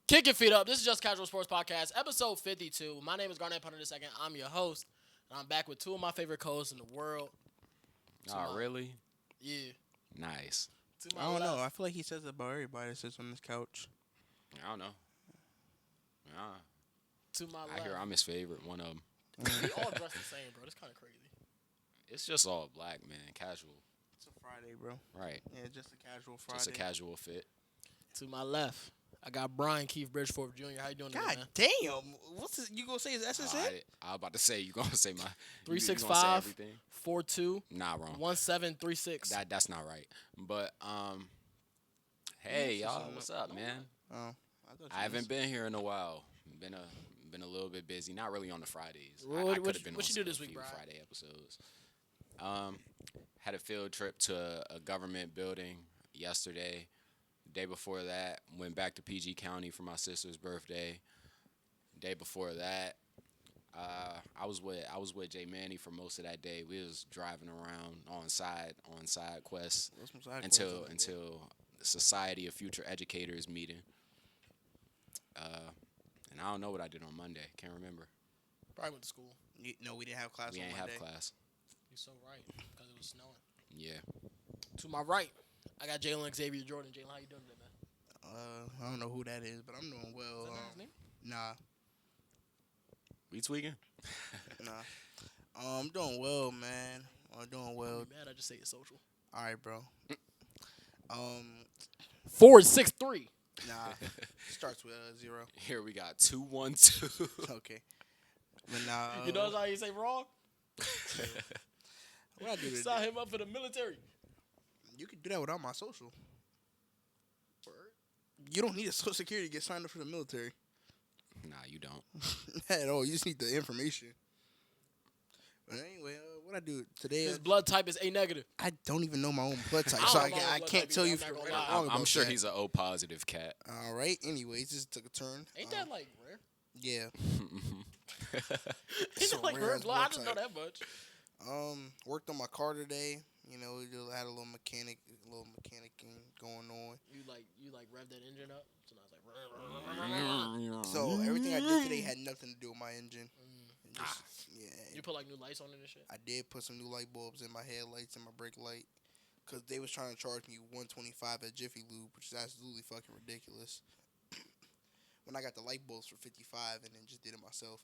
Kick your feet up. This is Just Casual Sports Podcast, episode 52. My name is Garnett Punter II. I'm your host, and I'm back with two of my favorite co-hosts in the world. Oh, really? Yeah. Nice. To my I don't know. left. I feel like he says it about everybody that sits on this couch. I don't know. Nah, To my I left. hear I'm his favorite. One of them. We all dress the same, bro. That's kind of crazy. It's just all black, man. Casual. It's a Friday, bro. Right. Yeah, just a casual Friday. Just a casual fit. To my left, I got Brian Keith Bridgeforth Jr. How you doing today, God man? damn. What's this? You gonna say his Oh, SSN? I was about to say, you going to say my... you gonna say 365 everything? 42 Nah, wrong. 1736. That's not right. But, hey, Yes, y'all. it's What's on up, the- man? Oh, I thought you I haven't was- been here in a while. Been a little bit busy. Not really on the Fridays. What- I what could you- have been what on you do some this week, few Brian? Friday episodes. Had a field trip to a government building yesterday. The day before that, went back to PG County for my sister's birthday. Day before that, I was with Jay Manny for most of that day. We was driving around on side quests What's some side until quests? until the Society of Future Educators meeting. And I don't know what I did on Monday. Can't remember. Probably went to school. No, we didn't have class We on ain't Monday. have class. You're so right, because it was snowing. Yeah. To my right, I got Jalen Xavier Jordan. Jalen, how you doing today, man? I don't know who that is, but I'm doing Is well. that not his name? Nah, We tweaking? nah. I'm doing well, man. I'm doing well. Don't be mad, I just say it's social. All right, bro. 463. Nah. Starts with 0. Here we got 212. Okay. But nah. You know how you say wrong? what I do today? Sign him up for the military. You can do that without my social. Word. You don't need a social security to get signed up for the military Nah, you don't. at all. You just need the information. But anyway, what I do today? His blood type is A negative. I don't even know my own blood type, I so don't know my I blood can't type tell either, you I'm if not you're gonna right or lie. wrong about I'm sure that. he's an O positive cat. All right. Anyways, this took a turn. Ain't that like rare? Yeah. Ain't So that like rare rare as blood? I blood didn't know type. that much. Worked on my car today. You know, we just had a little mechanicing going on. You like rev that engine up. So now it's like. So everything I did today had nothing to do with my engine. It just- yeah. You put like new lights on it and shit. I did put some new light bulbs in my headlights and my brake light, cause they was trying to charge me $125 at Jiffy Lube, which is absolutely fucking ridiculous. When I got the light bulbs for $55 and then just did it myself.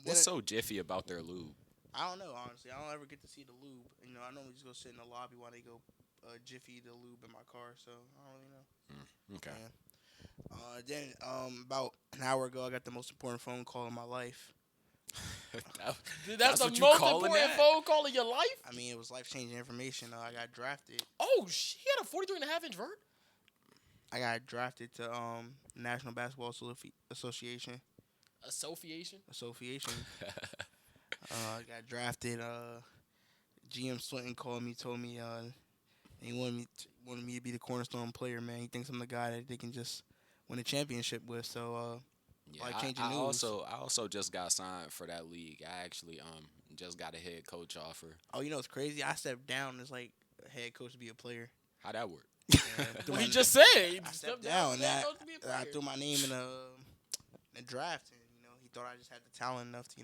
What's so jiffy about their lube? I don't know, honestly. I don't ever get to see the lube. You know, I normally just go sit in the lobby while they go Jiffy the lube in my car, so I don't really know. Okay. Then about an hour ago, I got the most important phone call in my life. That's the what you most calling important that? phone call of your life. I mean, it was life-changing information. I got drafted. Oh shit! He had a 43.5-inch vert. I got drafted to National Basketball Association. Association. I got drafted. GM Swinton called me, told me he wanted me to be the cornerstone player. Man, he thinks I'm the guy that they can just win a championship with. So Yeah, Life-changing I news. also just got signed for that league. I actually just got a head coach offer. oh, you know it's crazy. I stepped down as like a head coach to be a player. How that work? Well, he just said. He I stepped stepped down. down. And supposed to be a I player. threw my name in a draft, and he thought I just had the talent enough to to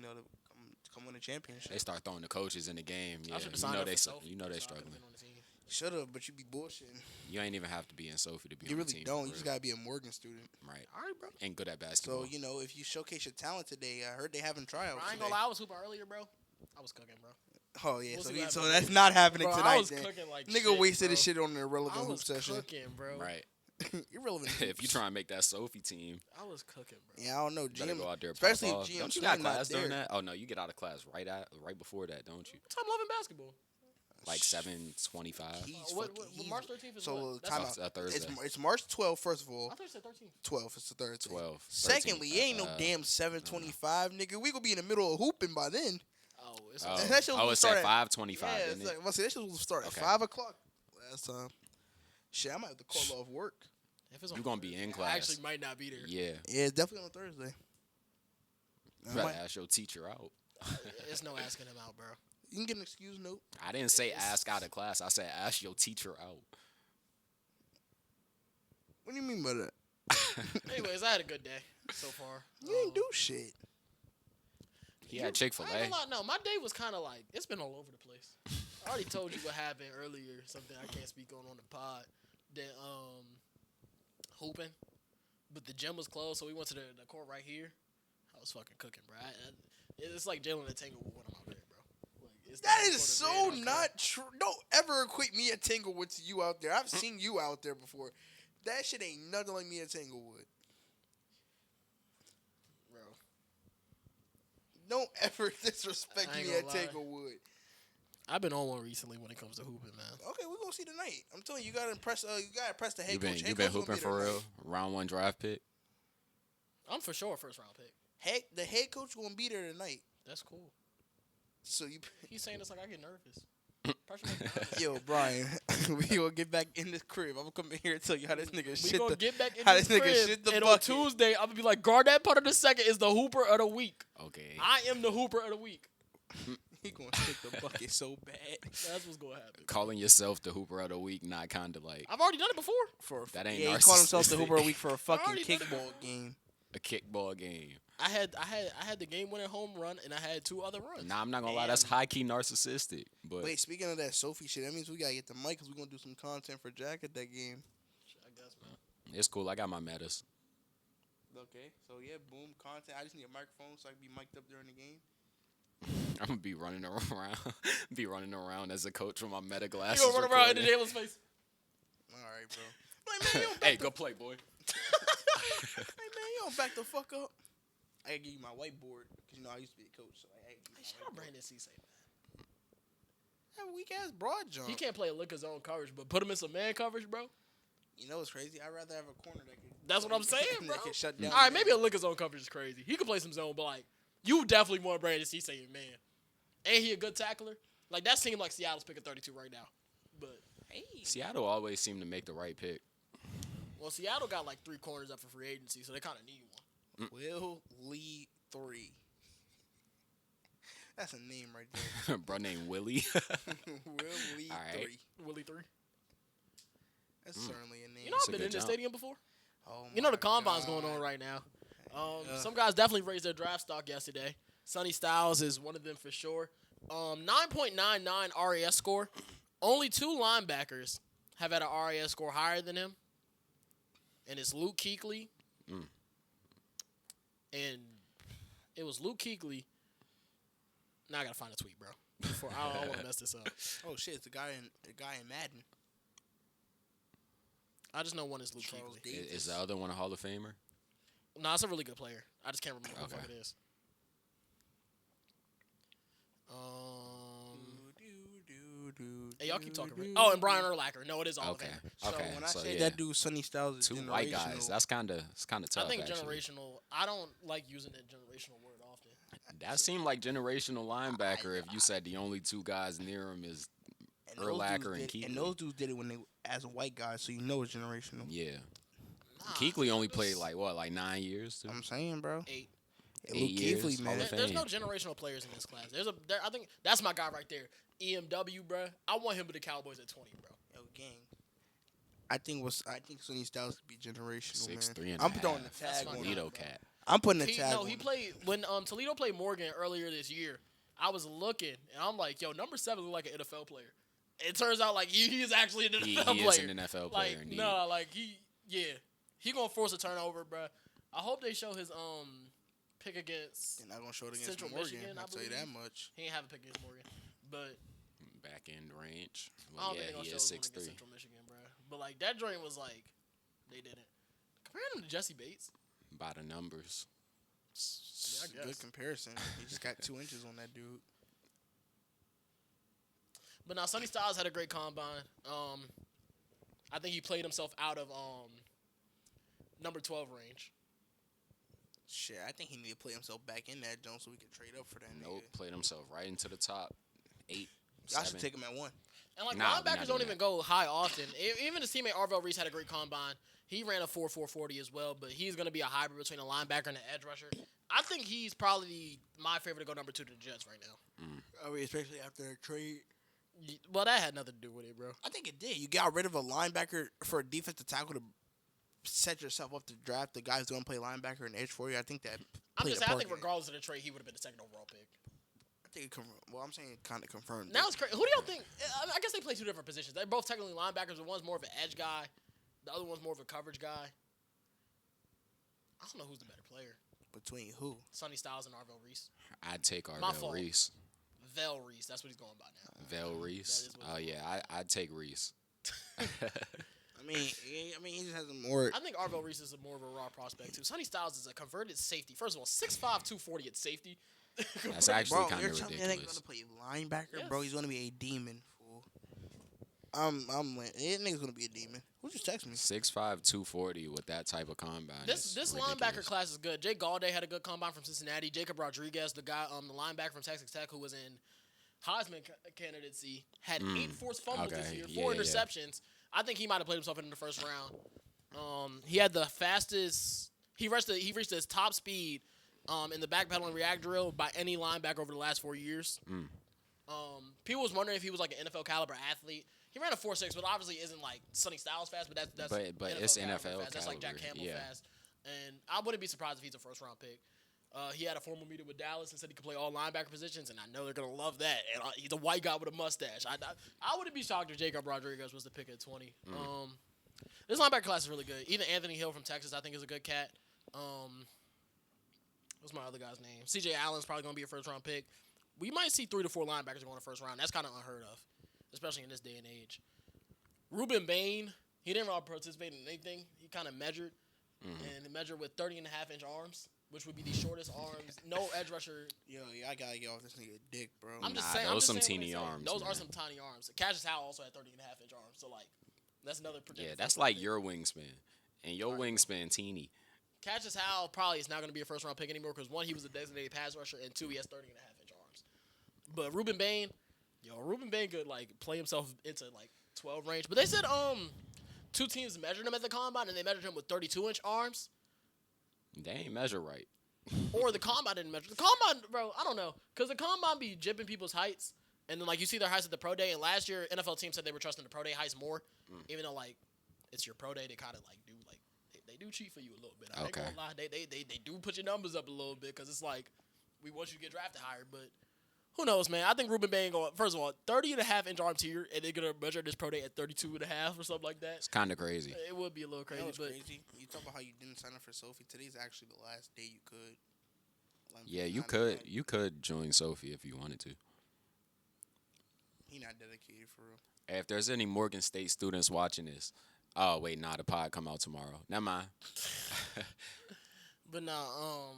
come win a championship. They start throwing the coaches in the game. I Yeah, should've you signed know up they for Sophie, you know they so I could've struggling. been on the team. Should have, but you be bullshitting. You ain't even have to be in Sophie to be You on the really team. don't. for You just real. gotta be a Morgan student. Right. All right, bro. And good at basketball. So if you showcase your talent today, I heard they having tryouts. I ain't today. gonna lie. I was hooping earlier, bro. I was cooking, bro. Oh yeah, We'll so, see what so happens that's later. not happening Bro, tonight. I was then. cooking like Nigga shit, wasted bro. his shit on an I irrelevant hoop was session. cooking, bro. Right. Irrelevant. If you try and make that Sophie team, I was cooking, bro. yeah, I don't know. you better GM, go out there. and especially pop if off. GM Don't you got Swinton not class during there. that? Oh no, you get out of class right before that, don't you? What time loving basketball? Like 7:25. He's What fucking- March 13th is so what? time That's out. a Thursday. It's March 12th. First of I all, thought you said 13th. 12. It's the Thursday. 12. Secondly, 13th, it ain't no damn 7:25, nigga. We gonna be in the middle of hooping by then. Oh, it's Oh, That shit was it's start at at- 5:25. Yeah, Isn't it's it? like, that shit was start at Okay. 5:00 last time. Shit, I might have to call off work. if it's on You gonna be in Thursday, class. I actually might not be there. Yeah. Yeah, it's definitely on Thursday. You I better might- ask your teacher out. It's no asking him out, bro. You can get an excuse note. I didn't say ask out of class. I said ask your teacher out. What do you mean by that? Anyways, I had a good day so far. You didn't do shit. He had Chick-fil-A. I ain't gonna lie, no, my day was kind of like, it's been all over the place. I already told you what happened earlier, something I can't speak on the pod. Then, hooping. But the gym was closed, so we went to the court right here. I was fucking cooking, bro. It's like Jalen and Tanglewood when I'm out there, bro. Like, it's That the is court so of red, not true. Don't ever equate me at Tanglewood to you out there. I've seen you out there before. That shit ain't nothing like me at Tanglewood. bro. Don't ever disrespect I ain't me at gonna lie. Tanglewood. I've been on one recently when it comes to hooping, man. Okay, we're gonna see tonight. I'm telling you, you gotta impress. You gotta impress the head You been coach. you Head been coach gonna hooping be there for real? tonight. Round 1 draft pick. I'm for sure a first round pick. The head coach gonna be there tonight. That's cool. So you, He's saying this like I get nervous. Pressure makes me nervous. yo, Brian, we gonna get back in this crib. I'm gonna come in here and tell you how this nigga We shit gonna the. get back in how this this nigga crib, shit the and bucket. on Tuesday, I'm gonna be like, Garnett Potter II is the hooper of the week. Okay. I am the hooper of the week. He gonna shit the bucket so bad. That's what's gonna happen. Calling yourself the Hooper of the Week, not kind of like I've already done it before. For That ain't yeah, he called himself the narcissistic. Hooper a week for a fucking already done it kickball game. a kickball game. I had the game winning home run, and I had 2 other runs. Nah, I'm not gonna lie, that's high key narcissistic. But Wait, speaking of that Sophie shit, that means we gotta get the mic because we're gonna do some content for Jack at that game. I guess, man. it's cool. I got my metas. Okay, so yeah, boom, content. I just need a microphone so I can be mic'd up during the game. I'm gonna be running around as a coach with my meta You glasses. gonna run around in recording. Jalen's face? All right, bro. Like, man, you don't Hey, go play, boy. Hey man, you don't back the fuck up. I gotta give you my whiteboard because you know I used to be a coach, so I gotta give you Hey, shout my out whiteboard. Brandon Cisse, man. That weak ass broad jump. He can't play a lick his own coverage, but put him in some man coverage, bro. You know what's crazy? I'd rather have a corner that can. That's what I'm saying, bro. That can shut down. All right, the maybe man. a lick his own coverage is crazy. He could play some zone, but like, you definitely want Brandon Cisse, man. Ain't he a good tackler? Like, that seemed like Seattle's picking 32 right now. But, hey. Seattle always seem to make the right pick. Well, Seattle got like 3 corners up for free agency, so they kind of need one. Will Lee 3. That's a name right there. Bro named Willie. Will Lee All right. 3. Willie 3. That's certainly a name. You know, That's I've a been in good the jump. stadium before. Oh You know, the my combine's God. going on right now. Some guys definitely raised their draft stock yesterday. Sonny Styles is one of them for sure. 9.99 RAS score. Only 2 linebackers have had an RAS score higher than him. And it's Luke Kuechly. And it was Luke Kuechly. Now I gotta find a tweet, bro. Before I don't want to mess this up. Oh shit! It's the guy in Madden. I just know one is Luke Charles Kuechly. Davis. Is the other one a Hall of Famer? No, it's a really good player. I just can't remember who the Okay. fuck it is. Hey, y'all keep talking. Oh, and Brian Urlacher. No, it is all Okay. of them. So Okay. when I so say yeah. that dude Sonny Styles is 2 generational, white guys. That's kind of tough. I think actually. generational. I don't like using that generational word often. That seemed like generational linebacker. If you said the only 2 guys near him is and those Urlacher dudes and did- Kuechly. And those dudes did it when they as a white guy, so you know it's generational. yeah. Nah, Kuechly only this- played like 9 years. Too? I'm saying, bro. 8. And 8 Luke years, Kuechly, Hall man. of There's no Fame. generational players in this class. I think that's my guy right there. EMW, bro. I want him with the Cowboys at 20, bro. Yo, gang. I think Sonny Styles could be generational, 6'3" man. and I'm a throwing the half. That's tag my on. guy. Toledo it. cat. I'm putting the He tag. he on played when Toledo played Morgan earlier this year. I was looking and I'm like, yo, number 7 look like an NFL player. It turns out like he is actually an He NFL is player. an NFL player. Like indeed. no, like he gonna force a turnover, bro. I hope they show his pick against. They're not gonna show it against Central Morgan. Michigan, I'll I tell you that believe. much. He ain't have a pick against Morgan, but Back end range. I Well, don't yeah, think they're he gonna is show his one 6'3". against Central Michigan, bro. But like that joint was like they didn't compare him to Jesse Bates. By the numbers. I Good guess. comparison. He just got 2 inches on that dude. But now Sonny Styles had a great combine. I think he played himself out of number 12 range. Shit, I think he need to play himself back in that joint so we can trade up for that Nope. nigga. Played himself right into the top 8. Y'all should 7. take him at 1. And like Nah, we're not linebackers don't doing even that. go high often. Even his teammate Arvell Reese had a great combine. He ran a 4.40 as well, but he's gonna be a hybrid between a linebacker and an edge rusher. I think he's probably my favorite to go number 2 to the Jets right now. I mean, especially after a trade. Well, that had nothing to do with it, bro. I think it did. You got rid of a linebacker for a defensive tackle to set yourself up to draft the guy who's going to play linebacker and edge for you. I think that. I'm played just a saying, I part think in it. regardless of the trade, he would have been the second overall pick. I think I'm saying it kind of confirmed. Now it. it's crazy. Who do y'all think? I guess they play two different positions. They're both technically linebackers, but one's more of an edge guy. The other one's more of a coverage guy. I don't know who's the better player. Between who? Sonny Styles and Arvell Reese. I'd take My Arvell fault. Reese. Vel Reese. That's what he's going by now. Vel Reese. That is what Oh yeah, I'd take Reese. I mean, he just has a more. I think Arvell Reese is more of a raw prospect, too. Sonny Styles is a converted safety. First of all, 6'5", 240 at safety. That's actually Bro, kind you're of telling me that ridiculous. nigga's gonna play linebacker, Yes. bro. He's gonna be a demon, fool. That nigga's gonna be a demon. Who just text me? 6'5", 240 with that type of combine. This is linebacker ridiculous. class is good. Jake Galladay had a good combine from Cincinnati. Jacob Rodriguez, the guy, the linebacker from Texas Tech, who was in Heisman candidacy, had 8 forced fumbles this Okay. year, Yeah, 4 yeah. interceptions. I think he might have played himself in the first round. He had the fastest. He reached his top speed in the backpedal and react drill by any linebacker over the last 4 years. People was wondering if he was like an NFL caliber athlete. He ran a 4.6, but obviously isn't like Sonny Styles fast. But that's But it's NFL fast. That's like Jack caliber, Campbell yeah. fast. And I wouldn't be surprised if he's a first round pick. He had a formal meeting with Dallas and said he could play all linebacker positions, and I know they're gonna love that. And he's a white guy with a mustache. I wouldn't be shocked if Jacob Rodriguez was the pick at 20. This linebacker class is really good. Even Anthony Hill from Texas, I think, is a good cat. What's my other guy's name? C.J. Allen's probably gonna be a first round pick. We might see 3 to 4 linebackers going in the first round. That's kind of unheard of, especially in this day and age. Ruben Bain, he didn't really participate in anything. He kind of measured, and he measured with 30.5-inch arms, which would be the shortest arms. No edge rusher. Yo, I gotta get off this nigga dick, bro. I'm just Nah, saying. those I'm just some saying what teeny they say. arms, Those are man. some tiny arms. Cassius Howell also had 30.5-inch arms. So like, that's another predictor. Yeah, that's like your wingspan, and your wingspan teeny. Cassius Howell probably is not going to be a first round pick anymore because 1, he was a designated pass rusher, and 2, he has 30.5-inch arms. But Ruben Bain could like play himself into like 12 range. But they said 2 teams measured him at the combine, and they measured him with 32-inch arms. They ain't measure right. Or the combine didn't measure. The combine, bro, I don't know. Because the combine be jipping people's heights. And then, like, you see their heights at the pro day. And last year, NFL team said they were trusting the pro day heights more. Even though, like, it's your pro day, they kind of, like, do, like, they do cheat for you a little bit. I ain't Okay. gonna lie. They do put your numbers up a little bit. Because it's like, we want you to get drafted higher. But who knows, man? I think Ruben Bain going, first of all, 30.5-inch arms here. And they're going to measure this pro day at 32.5 or something like that. It's kind of crazy. It would be a little You crazy. know what's But crazy? You talk about how you didn't sign up for Sophie. Today's actually the last day you could. Like, Yeah, you not- could not- you could join Sophie if you wanted to. He not dedicated for real. Hey, if there's any Morgan State students watching this, oh wait, nah, the pod come out tomorrow. Never mind. But nah,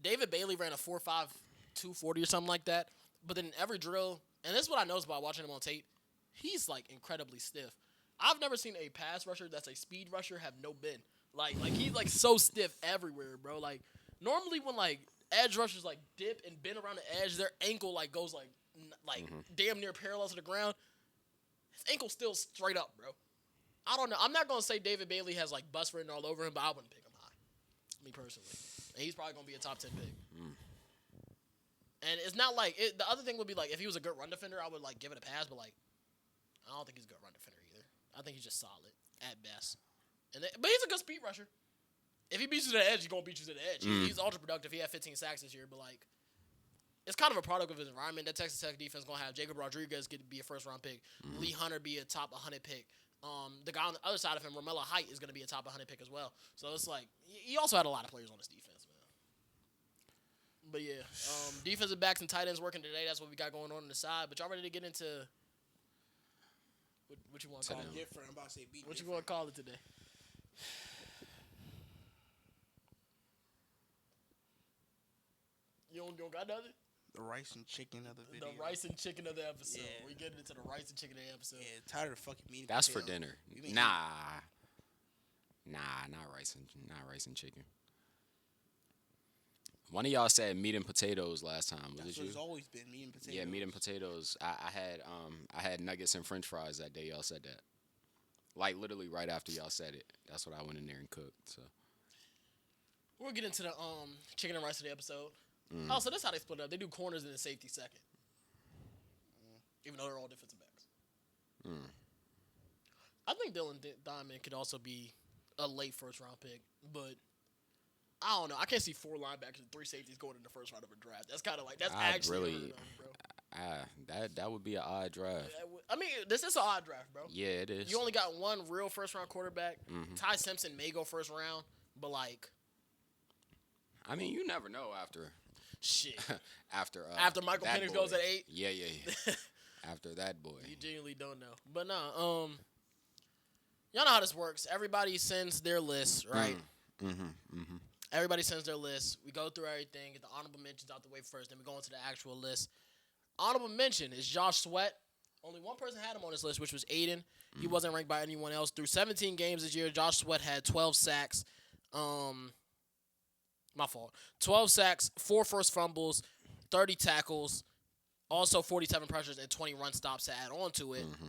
David Bailey ran a 4.5, 240 or something like that. But then in every drill, and this is what I noticed by watching him on tape, he's like incredibly stiff. I've never seen a pass rusher that's a speed rusher have no bend. Like he's like so stiff everywhere, bro. Like normally when like edge rushers like dip and bend around the edge, their ankle like goes like damn near parallel to the ground. His ankle's still straight up, bro. I don't know. I'm not gonna say David Bailey has like bust written all over him, but I wouldn't pick him high. Me personally, and he's probably gonna be a top 10 pick. And it's not like the other thing would be like if he was a good run defender, I would like give it a pass, but like I don't think he's a good run defender either. I think he's just solid at best. But he's a good speed rusher. If he beats you to the edge, he's gonna beat you to the edge. He's ultra productive. He had 15 sacks this year, but like it's kind of a product of his environment. That Texas Tech defense gonna have Jacob Rodriguez get to be a first round pick, Lee Hunter be a top 100 pick. The guy on the other side of him, Romello Height, is gonna be a top 100 pick as well. So it's like he also had a lot of players on his defense, man. But yeah, defensive backs and tight ends working today. That's what we got going on the side. But y'all ready to get into what you want to call it? Different. I'm about to say beat. What you want to call it today? You don't got nothing? The rice and chicken of the video. The rice and chicken of the episode. Yeah. We getting into the rice and chicken of the episode. Yeah, tired of fucking meat. That's for potato. dinner. You mean- Nah, not rice and chicken. One of y'all said meat and potatoes last time. Was That's it what you? it's always been. Meat and potatoes. Yeah, meat and potatoes. I had nuggets and French fries that day. Y'all said that. Like literally right after y'all said it. That's what I went in there and cooked. So We'll get into the chicken and rice of the episode. Oh, so that's how they split it up. They do corners and then safety second. Even though they're all defensive backs. I think Dylan Diamond could also be a late first round pick, but I don't know. I can't see 4 linebackers and 3 safeties going in the first round of a draft. That's kind of like that's I'd actually really- unheard of, bro. That would be an odd draft. I mean, this is an odd draft, bro. Yeah, it is. You only got one real first round quarterback. Mhm. Ty Simpson may go first round, but like I mean, you never know after shit. after Michael that Penix boy. goes at 8. Yeah. After that boy. You genuinely don't know. But no, y'all know how this works. Everybody sends their list, right? Mm-hmm. Everybody sends their list. We go through everything, get the honorable mentions out the way first, then we go into the actual list. Honorable mention is Josh Sweat. Only one person had him on this list, which was Aiden. He wasn't ranked by anyone else. Through 17 games this year, Josh Sweat had 12 sacks. My fault. 12 sacks, 4 forced fumbles, 30 tackles, also 47 pressures and 20 run stops to add on to it. Mm-hmm.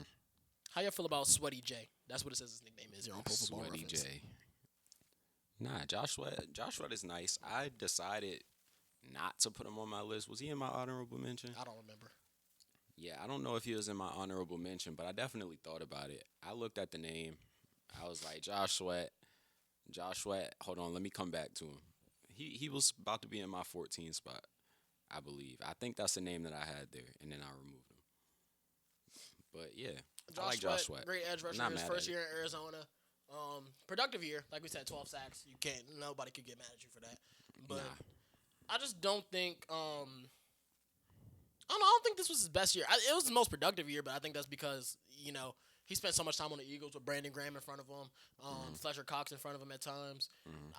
How y'all feel about Sweaty J? That's what it says his nickname is here on Pro Football Sweaty Reference. J. Nah, Josh Sweat is nice. I decided not to put him on my list. Was he in my honorable mention? I don't remember. Yeah, I don't know if he was in my honorable mention, but I definitely thought about it. I looked at the name. I was like, Josh Sweat. Hold on, let me come back to him. He was about to be in my 14 spot, I believe. I think that's the name that I had there, and then I removed him. But yeah, I like Josh Sweat. Great edge rusher. Not His mad first at it. year in Arizona. Productive year, like we said, 12 sacks. Nobody could get mad at you for that. But Nah. I just don't think. I don't think this was his best year. It was his most productive year, but I think that's because he spent so much time on the Eagles with Brandon Graham in front of him, Fletcher Cox in front of him at times.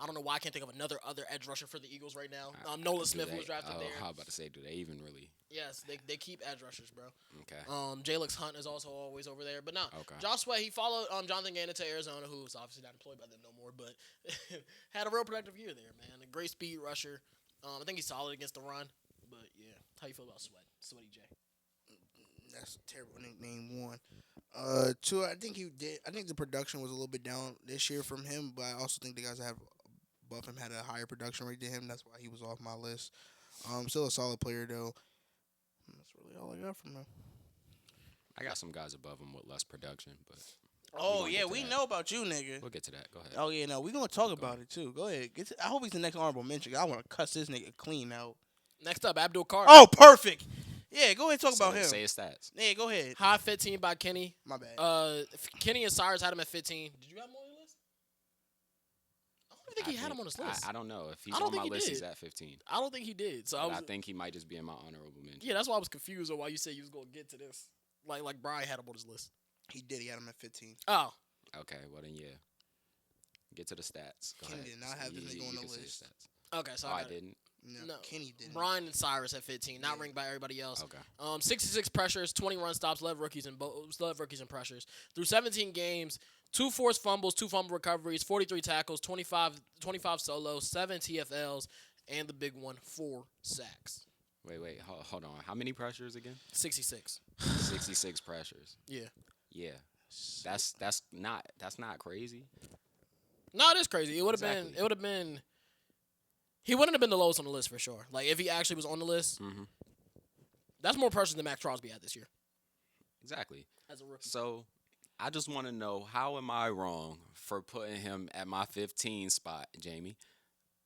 I don't know why I can't think of another edge rusher for the Eagles right now. Nolan Smith was drafted there. How about to say, do they even really? Yes, they keep edge rushers, bro. Okay. Jalix Hunt is also always over there. But no, Okay. Josh Sweat, he followed Jonathan Gannon to Arizona, who was obviously not employed by them no more, but had a real productive year there, man. A great speed rusher. I think he's solid against the run. But, yeah, how you feel about Sweaty J? That's a terrible nickname. 1. 2, I think the production was a little bit down this year from him, but I also think the guys that have above him had a higher production rate than him. That's why he was off my list. Still a solid player though. That's really all I got from him. I got some guys above him with less production, but Oh gonna yeah, get to we that. know about you, nigga. we'll get to that. Go ahead. Oh yeah, no, we gonna talk about it too. Go ahead. I hope he's the next honorable mention. I want to cuss this nigga clean out. Next up, Abdul Carter. Oh, perfect. Yeah, go ahead and talk about him. Say his stats. Yeah, go ahead. High 15 by Kenny. My bad. Kenny and Cyrus had him at 15. Did you have him on your list? I don't think he had him on his list. I don't know. If he's I don't on my think he list, did. he's at 15. I don't think he did. So But I I think he might just be in my honorable mention. yeah, that's why I was confused on why you said you was gonna get to this. Like Brian had him on his list. He did. He had him at 15. Oh, Okay, well then, yeah. Get to the stats. Go Kenny ahead. did not have this You- nigga on you the can say his list. stats. okay. So Oh, I I got it. didn't. No, Kenny didn't. Brian and Cyrus at 15, not Yeah. ranked by everybody else. Okay. 66 pressures, 20 run stops, led rookies and pressures. Through 17 games, 2 forced fumbles, 2 fumble recoveries, 43 tackles, 25 solos, 7 TFLs, and the big one, 4 sacks. Wait. Hold on. How many pressures again? 66. 66 pressures. Yeah. Yeah. That's not crazy. No, it is crazy. It would have Exactly. been. He wouldn't have been the lowest on the list for sure. Like if he actually was on the list, Mhm. that's more pressures than Max Crosby had this year Exactly. as a rookie. So, I just want to know, how am I wrong for putting him at my 15 spot, Jamie?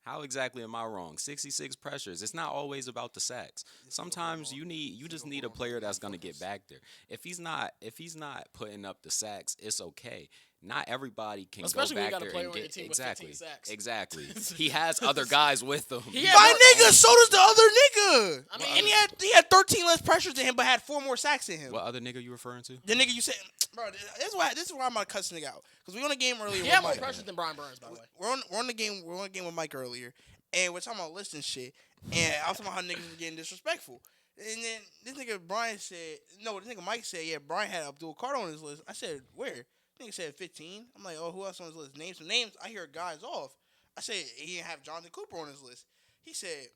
How exactly am I wrong? 66 pressures. It's not always about the sacks. Sometimes you just need a player that's going to get back there. If he's not putting up the sacks, it's okay. Not everybody can Especially go when you back got a there player and on your get team with exactly 15 sacks. Exactly. He has other guys with him. He had My more- nigga, so does the other nigga. I mean, And he had 13 less pressures than him, but had 4 more sacks than him. What other nigga you referring to? The nigga you said, bro, this is why I'm gonna cuss this nigga out. Because we on the game earlier. He with had more Mike. pressures than Brian Burns, by the way. We're on the game. We're on the game with Mike earlier, and we're talking about list and shit. And I was talking about how niggas was getting disrespectful. And then this nigga Brian said, no, this nigga Mike said, yeah, Brian had Abdul Carter on his list. I said, where? Nigga said 15. I'm like, oh, who else on his list? Name some names. I hear guys off. I said he didn't have Jonathan Cooper on his list. He said,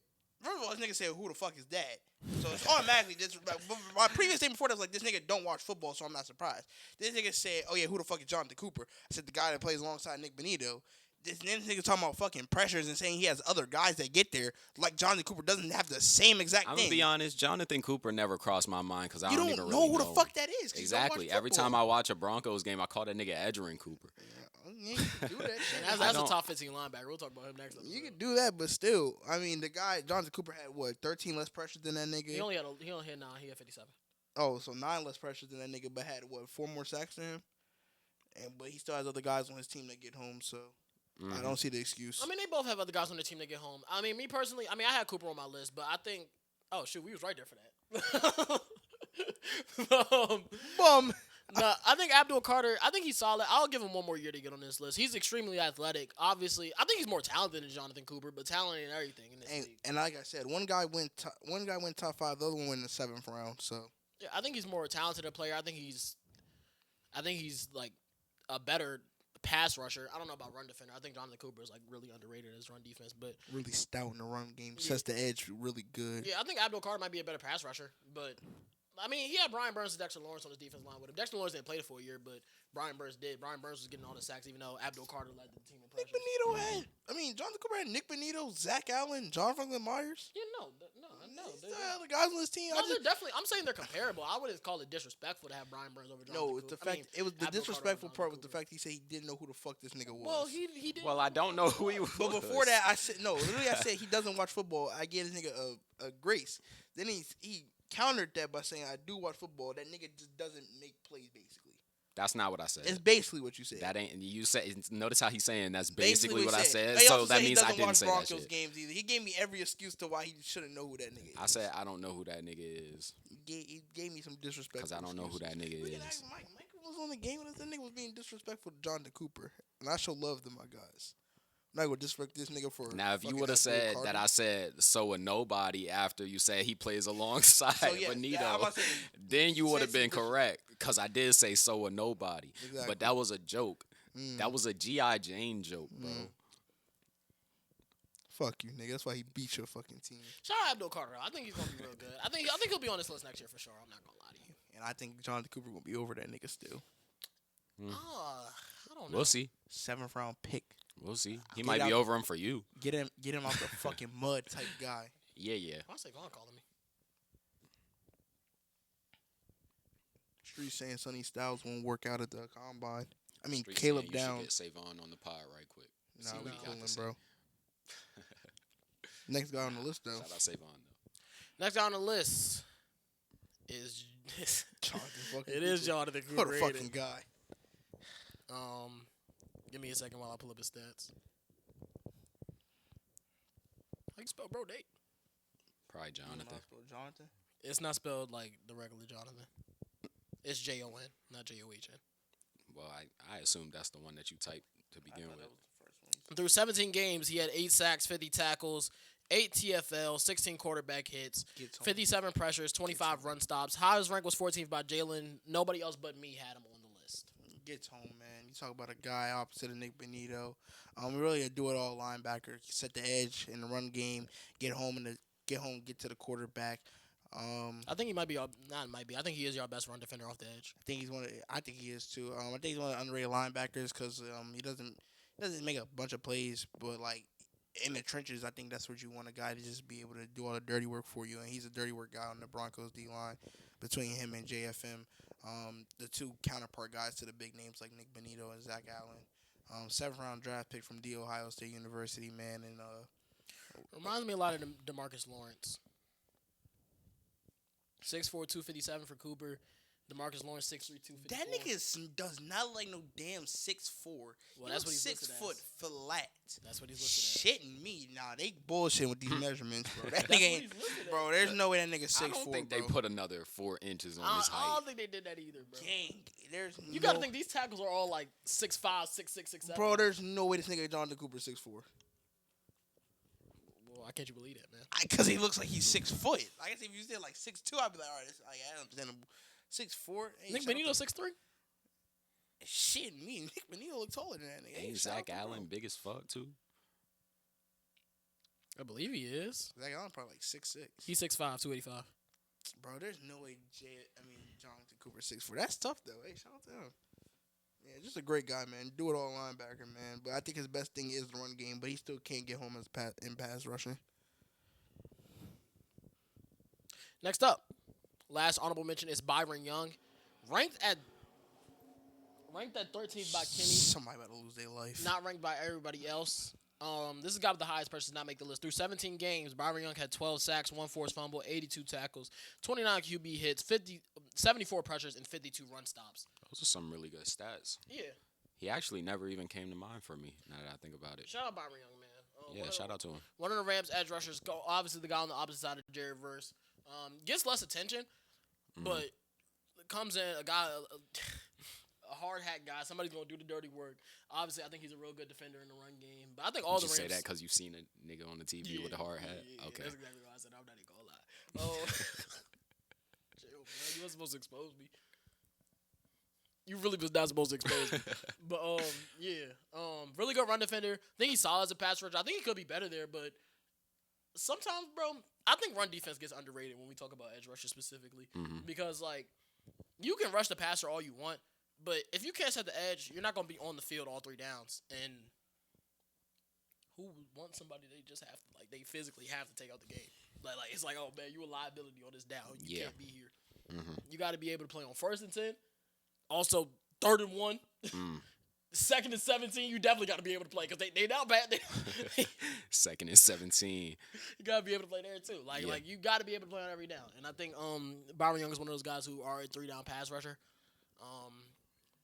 first of all, this nigga said, who the fuck is that? So it's automatically this. My previous statement before that was like, this nigga don't watch football, so I'm not surprised. This nigga said, oh yeah, who the fuck is Jonathan Cooper? I said the guy that plays alongside Nick Benito. this nigga talking about fucking pressures and saying he has other guys that get there. Like Jonathan Cooper doesn't have the same exact I'm thing. gonna be honest. Jonathan Cooper never crossed my mind because I You don't don't even know really who the fuck that is. 'Cause you don't watch Exactly. Every football. time I watch a Broncos game, I call that nigga Edgerrin Cooper. Yeah, you can do that shit. That's I a don't- top 15 linebacker. We'll talk about him next. You can do that, but still, I mean, the guy Jonathan Cooper had what 13 less pressures than that nigga. He only had 9. He had 57. Oh, so 9 less pressures than that nigga, but had what 4 more sacks than him. But he still has other guys on his team that get home, so Mhm. I don't see the excuse. I mean, they both have other guys on the team that get home. I mean, me personally, I had Cooper on my list, but I think, oh shoot, we was right there for that. Bum. No, I think Abdul Carter. I think he's solid. I'll give him one more year to get on this list. He's extremely athletic. Obviously, I think he's more talented than Jonathan Cooper, but talent ain't everything in this league. And like I said, one guy went top 5, the other one went in the 7th round. So Yeah, I think he's more talented a player. I think he's like a better pass rusher. I don't know about run defender. I think Jonathan Cooper is like really underrated as run defense, but really stout in the run game, Yeah. sets the edge really good. yeah, I think Abdul Carter might be a better pass rusher. But I mean, he had Brian Burns and Dexter Lawrence on his defense line with him. Dexter Lawrence didn't play the full year, but Brian Burns did. Brian Burns was getting all the sacks, even though Abdul Carter led the team in Nick pressures. Benito had, Jonathan Cooper had Nick Benito, Zach Allen, John Franklin Myers. Yeah, no. He still had the guys on his team. No, they're definitely. I'm saying they're comparable. I wouldn't call it disrespectful to have Brian Burns over Jonathan No, it's the Cooper. fact. It was the Abdul Carter disrespectful over part was the Jonathan fact he said he didn't know who the fuck this nigga was. Well, he did. Well, I don't know who he was. But before that, I said no. Literally, I said he doesn't watch football. I gave this nigga a grace. Then he countered that by saying I do watch football. That nigga just doesn't make plays. Basically, That's not what I said. it's basically what you said. That ain't you said. Notice how he's saying that's basically what I he said. He So also that said means he I doesn't didn't watch say that Broncos shit. games either. He gave me every excuse to why he shouldn't know who that nigga is. I said I don't know who that nigga is He gave me some disrespect because I don't know who that nigga Look at is. that, Mike was on the game with us. That nigga was being disrespectful to Jonathan Cooper, and I show love to my guys. I'm not gonna disrespect this nigga for. Now, if you fucking would have Abdul said Carter. that I said so a nobody after you said he plays alongside So, yeah, Benito, I'm about to say, then you would have been sensitive. correct because I did say so a nobody. Exactly. But that was a joke. Mm. That was a G.I. Jane joke, bro. Fuck you, nigga. That's why he beat your fucking team. Shout out Abdul Carter. I think he's gonna be real good. I think he'll be on this list next year for sure. I'm not gonna lie to you. And I think Jonathan Cooper gonna be over that nigga still. I don't know. We'll see. 7th round pick. We'll see. He Get might be out- over him for you. Get him out the fucking mud type guy. Yeah. Why is Savon calling me? Street saying Sonny Styles won't work out at the combine. I mean Street Caleb saying you should Downs. get Savon on the pod right quick. Nah, See we what he got cooling, to say. bro. Next guy on the list though. Shout out Savon though. Next guy on the list is Jonathan fucking it is Cooper. Jonathan What Cooper. a fucking guy. Give me a second while I pull up his stats. How you spell bro date? Probably Jonathan. Jonathan. It's not spelled like the regular Jonathan. It's Jon, not John. Well, I assume that's the one that you typed to begin with. Through 17 games, he had 8 sacks, 50 tackles, 8 TFL, 16 quarterback hits, Gets home. 57 pressures, 25 run stops. Highest rank was 14th by Jalen. Nobody else but me had him on the list. Gets home, man. You talk about a guy opposite of Nick Benito. Really a do-it-all linebacker. Set the edge in the run game. Get home, get to the quarterback. I think he might be I think he is your best run defender off the edge. I think he is too. I think he's one of the underrated linebackers because he doesn't make a bunch of plays, but like in the trenches, I think that's what you want, a guy to just be able to do all the dirty work for you, and he's a dirty work guy on the Broncos D line. Between him and JFM, the two counterpart guys to the big names like Nick Benito and Zach Allen. 7th round draft pick from The Ohio State University, man, and Reminds me a lot of DeMarcus Lawrence. 6'4", 257 for Cooper. DeMarcus Lawrence 6'3", 254. that nigga does not look like no damn 6'4". Well, He that's looks what he's 6 listed foot as. flat. That's what he's listed Shitting me, nah. They bullshit with these measurements, bro. That That's what nigga ain't, he's listed bro. as. There's no way that nigga 6'4". I don't think bro. they put another 4 inches on as. his I height. don't think they did that either, bro. Gang, there's You no, gotta think these tackles are all like 6'5", 6'6", 6'7". bro. There's no way this nigga Jonathan Cooper 6'4". Well, why can't you believe that, man? Because he looks like he's 6 foot. I guess if you said like 6'2", I'd be like, all right, that's like understandable. 6'4". Nick Benito 6'3"? Shit, me. Nick Benito look taller than that nigga. Ain't shout out Zach to Allen bro. big as fuck too? I believe he is. Zach Allen probably like 6'6". He's 6'5", 285. Bro, there's no way Jonathan Cooper 6'4". That's tough though. Hey, shout out to him. Yeah, just a great guy, man. Do it all linebacker, man. But I think his best thing is the run game, but he still can't get home in pass rushing. Next up, last honorable mention is Byron Young, ranked at 13th by Kenny, Somebody about to lose their life. not ranked by everybody else. This is the guy with the highest person to not make the list. Through 17 games, Byron Young had 12 sacks, 1 forced fumble, 82 tackles, 29 QB hits, 74 pressures, and 52 run stops. Those are some really good stats. Yeah, He actually never even came to mind for me. Now that I think about it. shout out Byron Young, man. Yeah, shout out to him. One of the Rams edge rushers, obviously the guy on the opposite side of Jared Verse, gets less attention, but comes in a guy, a hard hat guy. Somebody's gonna do the dirty work. Obviously, I think he's a real good defender in the run game. But I think all Did the you Rams say that because you've seen a nigga on the TV with a hard hat? Yeah, Okay. that's exactly what I said. I'm not even gonna lie. Chill, man. You weren't supposed to expose me. You really was not supposed to expose me. But really good run defender. I think he's solid as a pass rusher. I think he could be better there, but sometimes, bro, I think run defense gets underrated when we talk about edge rushers specifically. Because like you can rush the passer all you want, but if you can't set the edge, you're not gonna be on the field all 3 downs. And who wants somebody they just have to they physically have to take out the game? Like it's like, oh man, you a liability on this down. You can't be here. You got to be able to play on 1st and 10. Also 3rd and 1. 2nd and 17. You definitely got to be able to play because they not bad. 2nd and 17. You got to be able to play there too. Like you got to be able to play on every down. And I think Byron Young is one of those guys who are a 3-down pass rusher.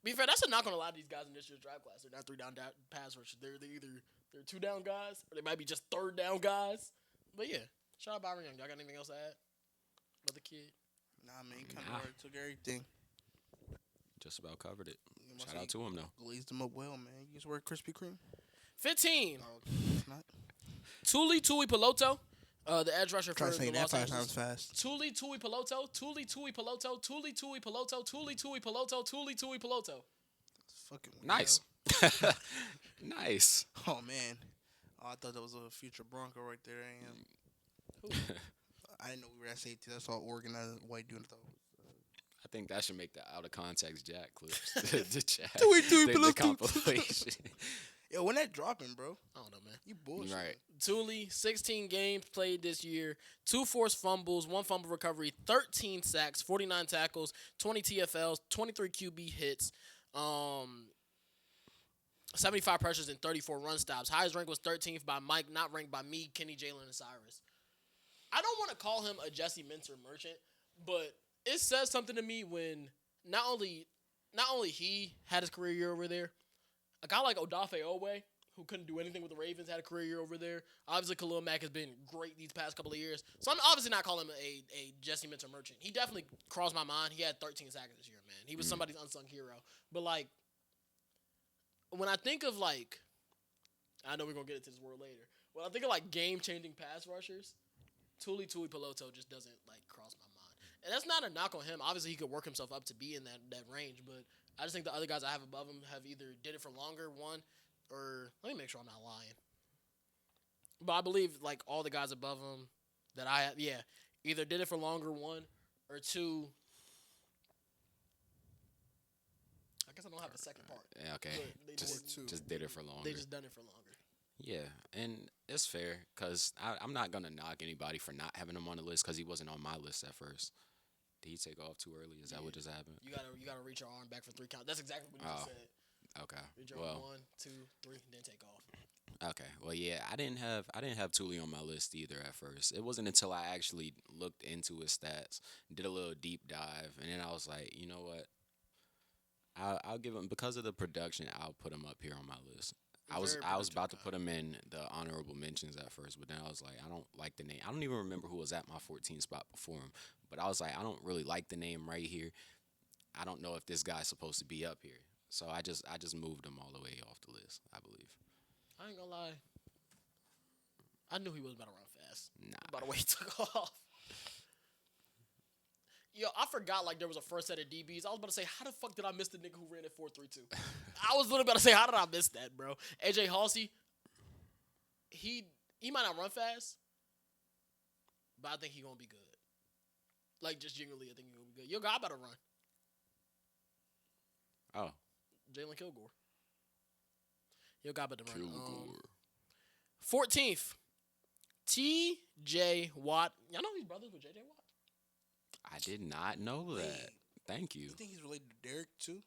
Be fair, that's a knock on a lot of these guys in this year's draft class. They're not 3-down pass rushers. They're either 2-down guys or they might be just 3rd down guys. But yeah, shout out Byron Young. Y'all got anything else to add about the kid? Nah, man, kind of already took everything. Just about covered it. Shout out to him though. Glazed them up well, man. You just wear Krispy Kreme? 15. Oh, not. Tuli Peloto, the edge rusher for Try to say the that Los 5 Angeles. times fast. Tuli Peloto, Tuli Peloto, Tuli Peloto, Tuli Peloto, Tuli Peloto. It's fucking weird. Nice. Nice. Oh, man. Oh, I thought that was a future Bronco right there. I didn't know we were at safety. That's all organized white dude. I think that should make the out of context Jack clips. the chat. Tui the Peloto. compilation. Yo, when that dropping, bro? I don't know, man. You bullshit. Right. Tuli, 16 games played this year, 2 forced fumbles, 1 fumble recovery, 13 sacks, 49 tackles, 20 TFLs, 23 QB hits, 75 pressures, and 34 run stops. Highest rank was 13th by Mike, not ranked by me, Kenny, Jalen, and Cyrus. I don't want to call him a Jesse Minter merchant, but it says something to me when not only he had his career year over there, a guy like Odafe Owe, who couldn't do anything with the Ravens, had a career year over there. Obviously, Khalil Mack has been great these past couple of years. So I'm obviously not calling him a Jesse Minter merchant. He definitely crossed my mind. He had 13 sacks this year, man. He was somebody's unsung hero. But, like, when I think of, like, I know we're going to get into this word later. When I think of, like, game-changing pass rushers, Tuli Peloto just doesn't, like, cross my mind. And that's not a knock on him. Obviously, he could work himself up to be in that range, but I just think the other guys I have above him have either did it for longer, one, or let me make sure I'm not lying. But I believe, like, all the guys above him that I have, either did it for longer, one, or two. I guess I don't have a second part. Yeah, okay. They Just did it for longer. They just done it for longer. Yeah, and it's fair because I'm not going to knock anybody for not having him on the list because he wasn't on my list at first. Did he take off too early? Is that what just happened? You gotta reach your arm back for 3 counts. That's exactly what you just said. Okay. Reach your arm 1, 2, 3, then take off. Okay. Well, yeah, I didn't have Tuli on my list either at first. It wasn't until I actually looked into his stats, did a little deep dive, and then I was like, you know what? I'll give him because of the production. I'll put him up here on my list. I was about to put him in the honorable mentions at first, but then I was like, I don't like the name. I don't even remember who was at my 14th spot before him, but I was like, I don't really like the name right here. I don't know if this guy's supposed to be up here, so I just moved him all the way off the list. I believe. I ain't gonna lie. I knew he was about to run fast. Nah. By the way he took off. Yo, I forgot, like, there was a first set of DBs. I was about to say, how the fuck did I miss the nigga who ran at 4.32? I was literally about to say, how did I miss that, bro? AJ Halsey, he might not run fast, but I think he gonna be good. Like, just genuinely, I think he gonna be good. Yo, guy better run. Oh. Jalen Kilgore. Yo, got better run. Kilgore. 14th, T.J. Watt. Y'all know he's brothers with J.J. Watt? I did not know that. Wait. Thank you. You think he's related to Derek too?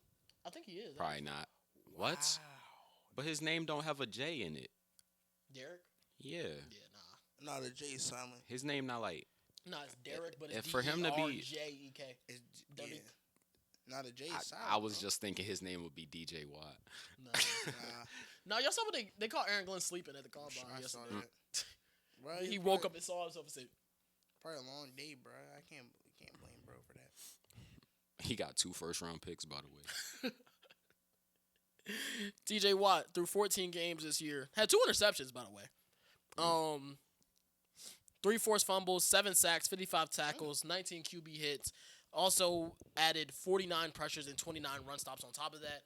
I think he is. Probably not. What? Wow. But his name don't have a J in it. Derek? Yeah. Yeah, Nah, the J is silent. His name not like. nah. Nah, it's Derek, but it's If for him to be- D-E-R-J-E-K. It's, Don't yeah. he- Nah, the J is silent. I was bro. just thinking his name would be DJ Watt. Nah. Nah, Nah, y'all saw what they caught Aaron Glenn sleeping at the combine I saw yesterday. that. Right, He it's woke probably- up and saw himself and said, Probably a long day, bro. I can't blame bro for that. He got 2 first-round picks, by the way. TJ Watt threw 14 games this year. Had 2 interceptions, by the way. 3 forced fumbles, 7 sacks, 55 tackles, 19 QB hits. Also added 49 pressures and 29 run stops on top of that.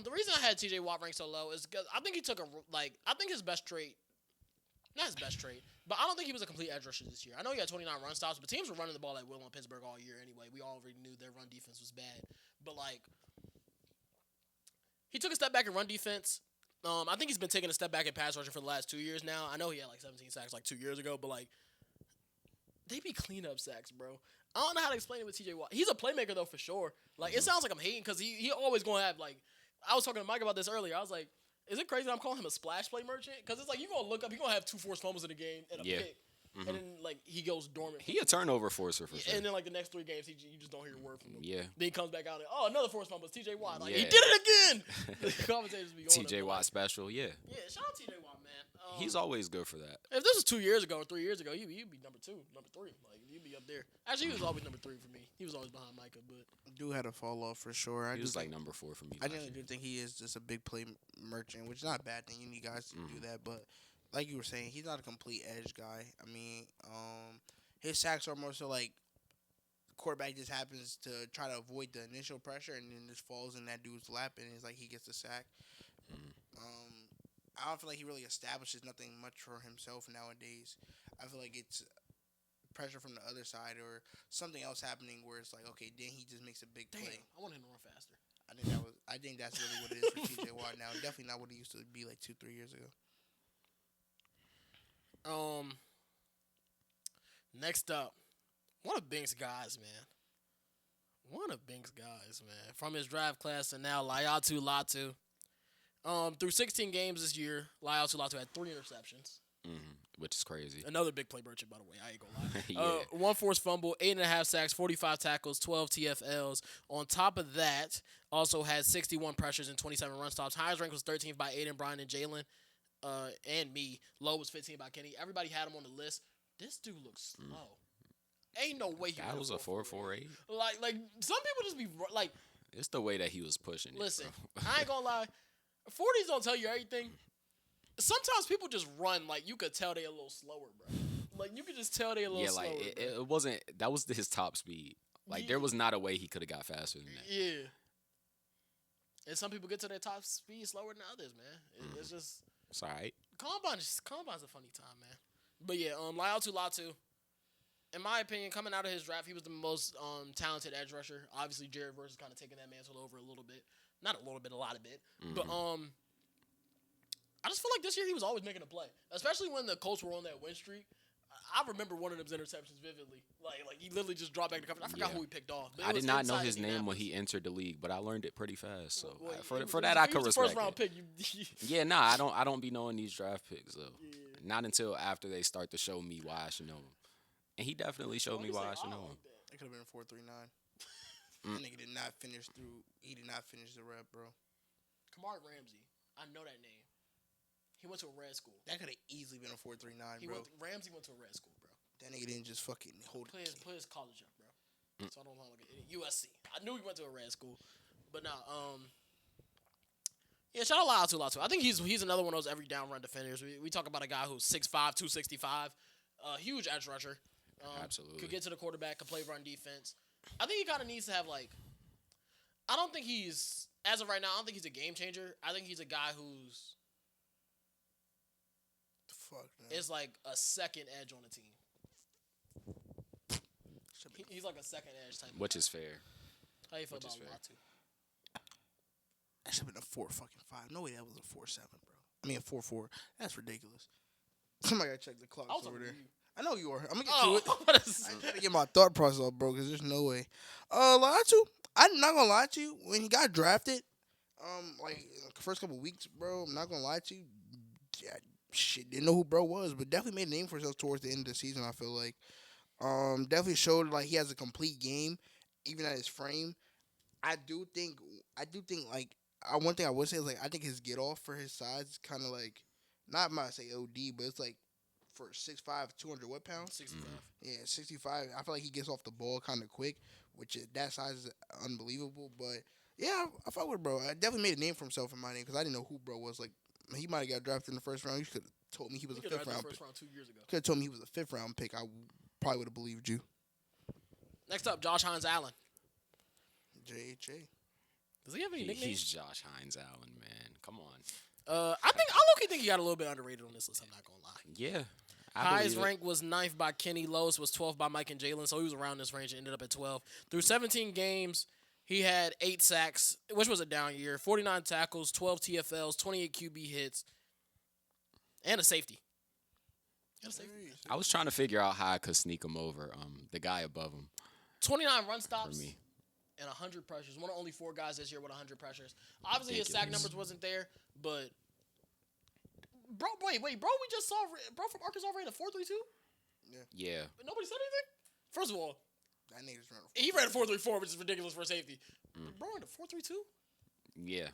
The reason I had TJ Watt ranked so low is because I think he took I think his best trait, not his best trait, but I don't think he was a complete edge rusher this year. I know he had 29 run stops, but teams were running the ball at will in Pittsburgh all year anyway. We already knew their run defense was bad. But, he took a step back in run defense. I think he's been taking a step back in pass rushing for the last 2 years now. I know he had 17 sacks 2 years ago, but they be cleanup sacks, bro. I don't know how to explain it with TJ Watt. He's a playmaker though for sure. It sounds like I'm hating because he always gonna have I was talking to Mike about this earlier. I was like, is it crazy that I'm calling him a splash play merchant? Because it's you gonna look up, he gonna have 2 forced fumbles in the game and a Yeah. pick, and then he goes dormant. He a turnover forcer for sure. And then the next 3 games, you just don't hear a word from him. Yeah. Then he comes back out and another forced fumble. It's TJ Watt. He Yeah. did it again. The commentators be going TJ up, Watt special, yeah. Yeah, shout out TJ Watt, man. He's always good for that. If this was 2 years ago or 3 years ago, he'd be number 2, number 3. He'd be up there. Actually, he was always number 3 for me. He was always behind Micah, but Dude had a fall off for sure. He was number 4 for me. I last generally year. do think he is just a big play merchant, which is not a bad thing. You need guys to do that, but like you were saying, he's not a complete edge guy. I mean, his sacks are more so quarterback just happens to try to avoid the initial pressure and then just falls in that dude's lap and it's he gets a sack. I don't feel like he really establishes nothing much for himself nowadays. I feel like it's pressure from the other side or something else happening where it's okay, then he just makes a big damn, play. I want him to run faster. I think that's really what it is for TJ Watt now. Definitely not what he used to be 2-3 years ago. Next up, one of Bink's guys, man. From his draft class and now Laiatu Latu. Through 16 games this year, Laiatu Latu had 3 interceptions. Which is crazy. Another big play merchant, by the way. I ain't gonna lie. Yeah. 1 forced fumble, 8.5 sacks, 45 tackles, 12 TFLs. On top of that, also had 61 pressures and 27 run stops. Highest rank was 13th by Aiden, Brian, and Jalen, and me. Low was 15th by Kenny. Everybody had him on the list. This dude looks slow. Ain't no way he That was a 4.48. Like some people just be It's the way that he was pushing it. listen, bro. I ain't gonna lie. 40s don't tell you everything. Sometimes people just run you could tell they a little slower, bro. You could just tell they a little Yeah, slower. it wasn't. That was his top speed. There was not a way he could have got faster than that. Yeah. And some people get to their top speed slower than others, man. It's just It's all right. Combine's a funny time, man. But yeah, Laiatu Latu, in my opinion, coming out of his draft, he was the most talented edge rusher. Obviously, Jared Verse is kind of taking that mantle over a little bit. Not a little bit, a lot of bit. But I just feel like this year he was always making a play, especially when the Colts were on that win streak. I remember one of those interceptions vividly. He literally just dropped back to cover. I forgot who he picked off. But I did not know inside his name when Indianapolis. he entered the league, but I learned it pretty fast. So Well, for that, I could respect First round it. pick. Yeah, nah, I don't be knowing these draft picks though. Yeah. Not until after they start to show me why I should know him. And he definitely showed me why I should know him. It could have been 4.39. That nigga did not finish through. He did not finish the rep, bro. Kamar Ramsey. I know that name. He went to a red school. That could have easily been a 4.39, bro. Ramsey went to a red school, bro. That nigga didn't just fucking hold Play it. his college up, bro. So I don't know like an idiot. USC. I knew he went to a red school, but nah. Yeah, shout out Latu. I think he's another one of those every down run defenders. We talk about a guy who's 6'5", 265, huge edge rusher. Absolutely. Could get to the quarterback, could play run defense. I think he kind of needs to have I don't think he's, as of right now, I don't think he's a game changer. I think he's a guy who's Fuck, man. is a second edge on the team. He's like a second edge type. Which of is guy. fair. How you feel which about is fair. Latu? That should have been a 4-5. No way that was a 4-7, bro. I mean a 4-4. That's ridiculous. Somebody gotta check the clocks I was over over there. you. I know you are. I'm gonna get Oh, to it. what is- I'm trying to get my thought process off, bro, because there's no way. Latu, I'm not gonna lie to you. When he got drafted, like first couple weeks, bro, I'm not gonna lie to you. Yeah, shit, didn't know who bro was, but definitely made a name for himself towards the end of the season. I feel like, definitely showed like he has a complete game, even at his frame. I do think like one thing I would say is like I think his get off for his size is kind of like not might say OD, but it's like for 6'5", 200 what pounds? 65. Yeah, 65. I feel like he gets off the ball kind of quick, which that size is unbelievable. But yeah, I fuck with bro. I definitely made a name for himself in my name because I didn't know who bro was. Like he might have got drafted in the first round. You could have told me he was He a could fifth have round. first round 2 years ago. Could have told me he was a fifth round pick. I probably would have believed you. Next up, Josh Hines Allen. JHA. Does he have any He's nicknames? Josh Hines Allen, man. Come on. I low-key think he got a little bit underrated on this list. I'm not gonna lie. Yeah. I Highest believe it. rank was 9th by Kenny. Lowest was 12th by Mike and Jalen. So he was around this range and ended up at 12. Through 17 games, he had 8 sacks, which was a down year. 49 tackles, 12 TFLs, 28 QB hits, and a safety. I was trying to figure out how I could sneak him over. The guy above him 29 run for stops me. and 100 pressures. One of only 4 guys this year with 100 pressures. Obviously, his sack Ridiculous. numbers wasn't there, but bro, wait, we just saw bro from Arkansas ran a 4.32, Yeah. but nobody said anything. First of all, That nigga's running. he ran a 4.34, which is ridiculous for a safety. Bro ran a 4.32. Yeah.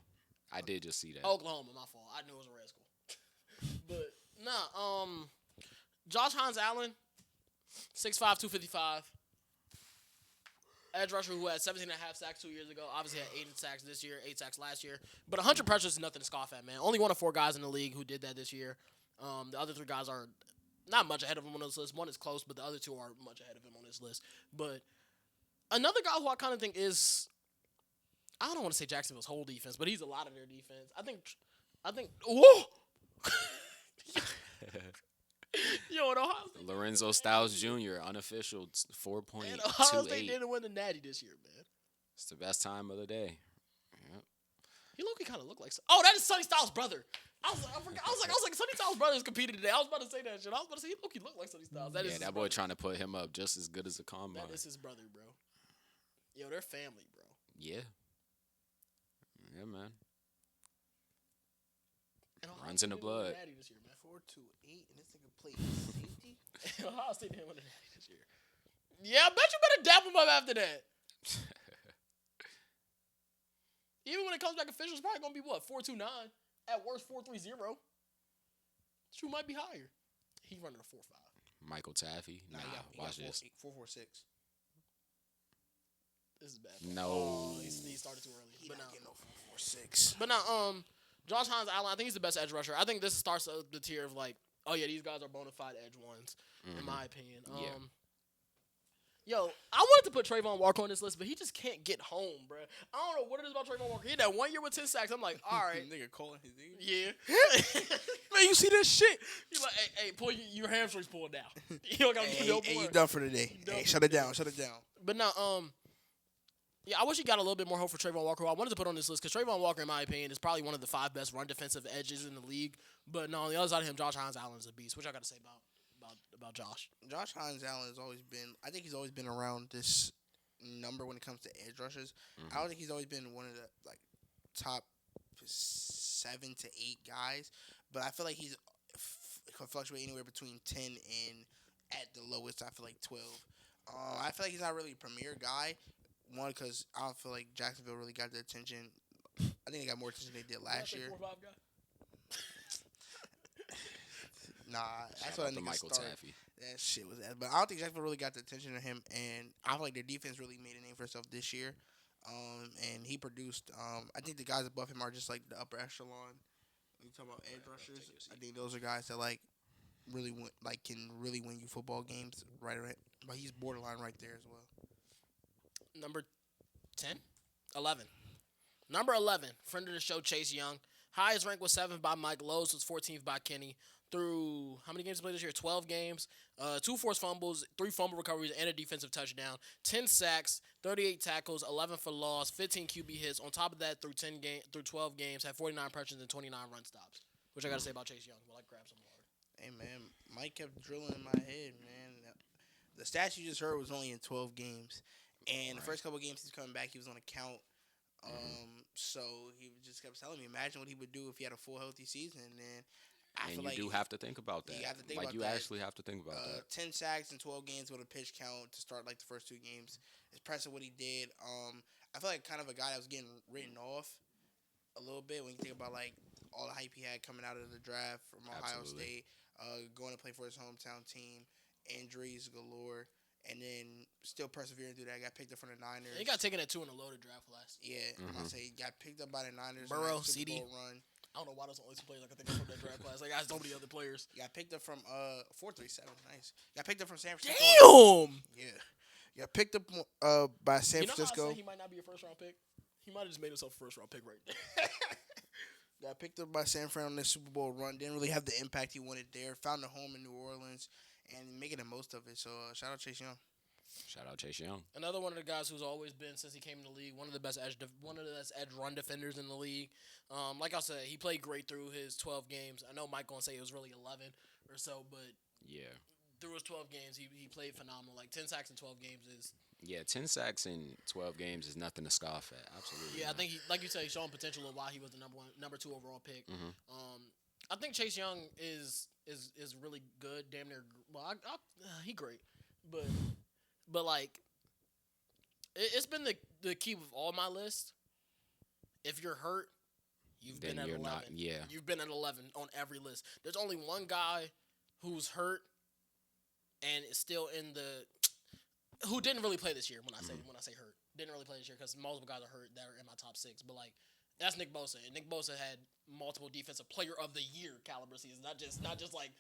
I did just see that. Oklahoma, my fault. I knew it was a red school. But nah, Josh Hines Allen, 6'5", 255. Edge rusher who had 17.5 sacks 2 years ago. Obviously had 8 sacks this year, 8 sacks last year. But 100 pressures is nothing to scoff at, man. Only one of 4 guys in the league who did that this year. The other 3 guys are not much ahead of him on this list. One is close, but the other 2 are much ahead of him on this list. But another guy who I kind of think is, I don't want to say Jacksonville's whole defense, but he's a lot of their defense. I think. Whoa. Yo, and Ohio State. Lorenzo Styles Jr., unofficial, And Ohio State 4.28. didn't win the Natty this year, man. It's the best time of the day. Yep. He low-key kind of looked like. Oh, that is Sonny Styles' brother. I was like, Sonny Styles' brothers competed today. I was about to say that shit. I was about to say he low-key looked like Sonny Styles. That is Yeah, his that boy brother. trying to put him up just as good as a combine. That is his brother, bro. Yo, they're family, bro. Yeah. Yeah, man. And Ohio Runs in the State didn't win blood. Natty this year, man. 4-2-8, and this nigga played safety. Ohio State didn't win the Natty this year. Yeah, I bet you better dap him up after that. Even when it comes back official, it's probably gonna be what 4.29 at worst 4.30. Shoe might be higher. He running a 4.5. Michael Taffy. Nah, he watch got this. 4.46. This is bad. No. Oh, he started too early. He But not now, getting no 4.46. but now, Josh Hines Allen, I think he's the best edge rusher. I think this starts the tier of like, oh yeah, these guys are bona fide edge ones, in my opinion. Yeah. Yo, I wanted to put Trayvon Walker on this list, but he just can't get home, bro. I don't know what it is about Trayvon Walker. He had that 1 year with 10 sacks. I'm like, all right, Nigga calling his ear. yeah. Man, you see that shit? He's like, hey, pull your hamstrings pulled down. You don't gotta do no Hey, more. you done for the day. done Hey, for shut the it down. Shut it down. But now, yeah, I wish he got a little bit more hope for Trayvon Walker, who I wanted to put on this list, because Trayvon Walker, in my opinion, is probably one of the 5 best run defensive edges in the league. But no, on the other side of him, Josh Hines Allen is a beast. What y'all got to say about Josh? Josh Hines Allen has always been. I think he's always been around this number when it comes to edge rushers. I don't think he's always been one of the like top 7 to 8 guys, but I feel like he's can fluctuate anywhere between 10 and at the lowest I feel like 12. I feel like he's not really a premier guy. One, because I don't feel like Jacksonville really got the attention. I think they got more attention than they did last year. 4 or 5 guy? Nah, that's Shout what out that to nigga Michael started. Taffy. That shit was that. But I don't think Jacksonville really got the attention of him, and I feel like their defense really made a name for itself this year. And he produced. I think the guys above him are just like the upper echelon. When you talk about edge rushers, I think those are guys that like really can really win you football games right away. But he's borderline right there as well. Number 10? 11. Number 11, friend of the show, Chase Young. Highest rank was 7th by Mike. Lowest was 14th by Kenny. Through how many games he played this year? 12 games. 2 forced fumbles, 3 fumble recoveries, and a defensive touchdown. 10 sacks, 38 tackles, 11 for loss, 15 QB hits. On top of that, through 12 games, had 49 pressures and 29 run stops. Which I gotta say about Chase Young. While I grab some water. Hey man, Mike kept drilling in my head, man. The stats you just heard was only in 12 games, and the first couple games he's coming back, he was on a count. So he just kept telling me, imagine what he would do if he had a full healthy season. And then I And feel you like do have to think about that. you have to think like about you that. actually have to think about that. 10 sacks in 12 games with a pitch count to start like the first 2 games. It's impressive what he did. I feel like kind of a guy that was getting written off a little bit when you think about like all the hype he had coming out of the draft from Ohio Absolutely. State, going to play for his hometown team, injuries galore, and then still persevering through that. Got picked up from the Niners. He got taken at 2 in a loaded draft last. Yeah, I say he got picked up by the Niners. Burrow, in that Super CD. Bowl run. I don't know why those are the only 2 players I can think of from that draft class. Like, I have so many other players. Got picked up from 437. Nice. Got picked up from San Francisco. Damn! Yeah. Got picked up by San You know how I Francisco. said he might not be a first-round pick? He might have just made himself a first-round pick right there. Got picked up by San Fran on this Super Bowl run. Didn't really have the impact he wanted there. Found a home in New Orleans and making the most of it. So shout out Chase Young. Shout out Chase Young. Another one of the guys who's always been since he came in the league, one of the best edge run defenders in the league. Like I said, he played great through his 12 games. I know Mike gonna say it was really 11 or so, but Yeah. through his 12 games, he played phenomenal. Like 10 sacks in 12 games is. Yeah, 10 sacks in 12 games is nothing to scoff at. Absolutely. Yeah, I not. think he, like you said, he's showing potential of why he was the number 2 overall pick. Mhm. I think Chase Young is really good. Damn near. Well, he great, but like, it's been the key with all my lists. If you're hurt, you've Then been at you're 11. not- yeah. You've been at 11 on every list. There's only one guy who's hurt and is still in the who didn't really play this year. When I say hurt, didn't really play this year because multiple guys are hurt that are in my top 6. But like, that's Nick Bosa, and Nick Bosa had multiple defensive player of the year caliber seasons. Not just like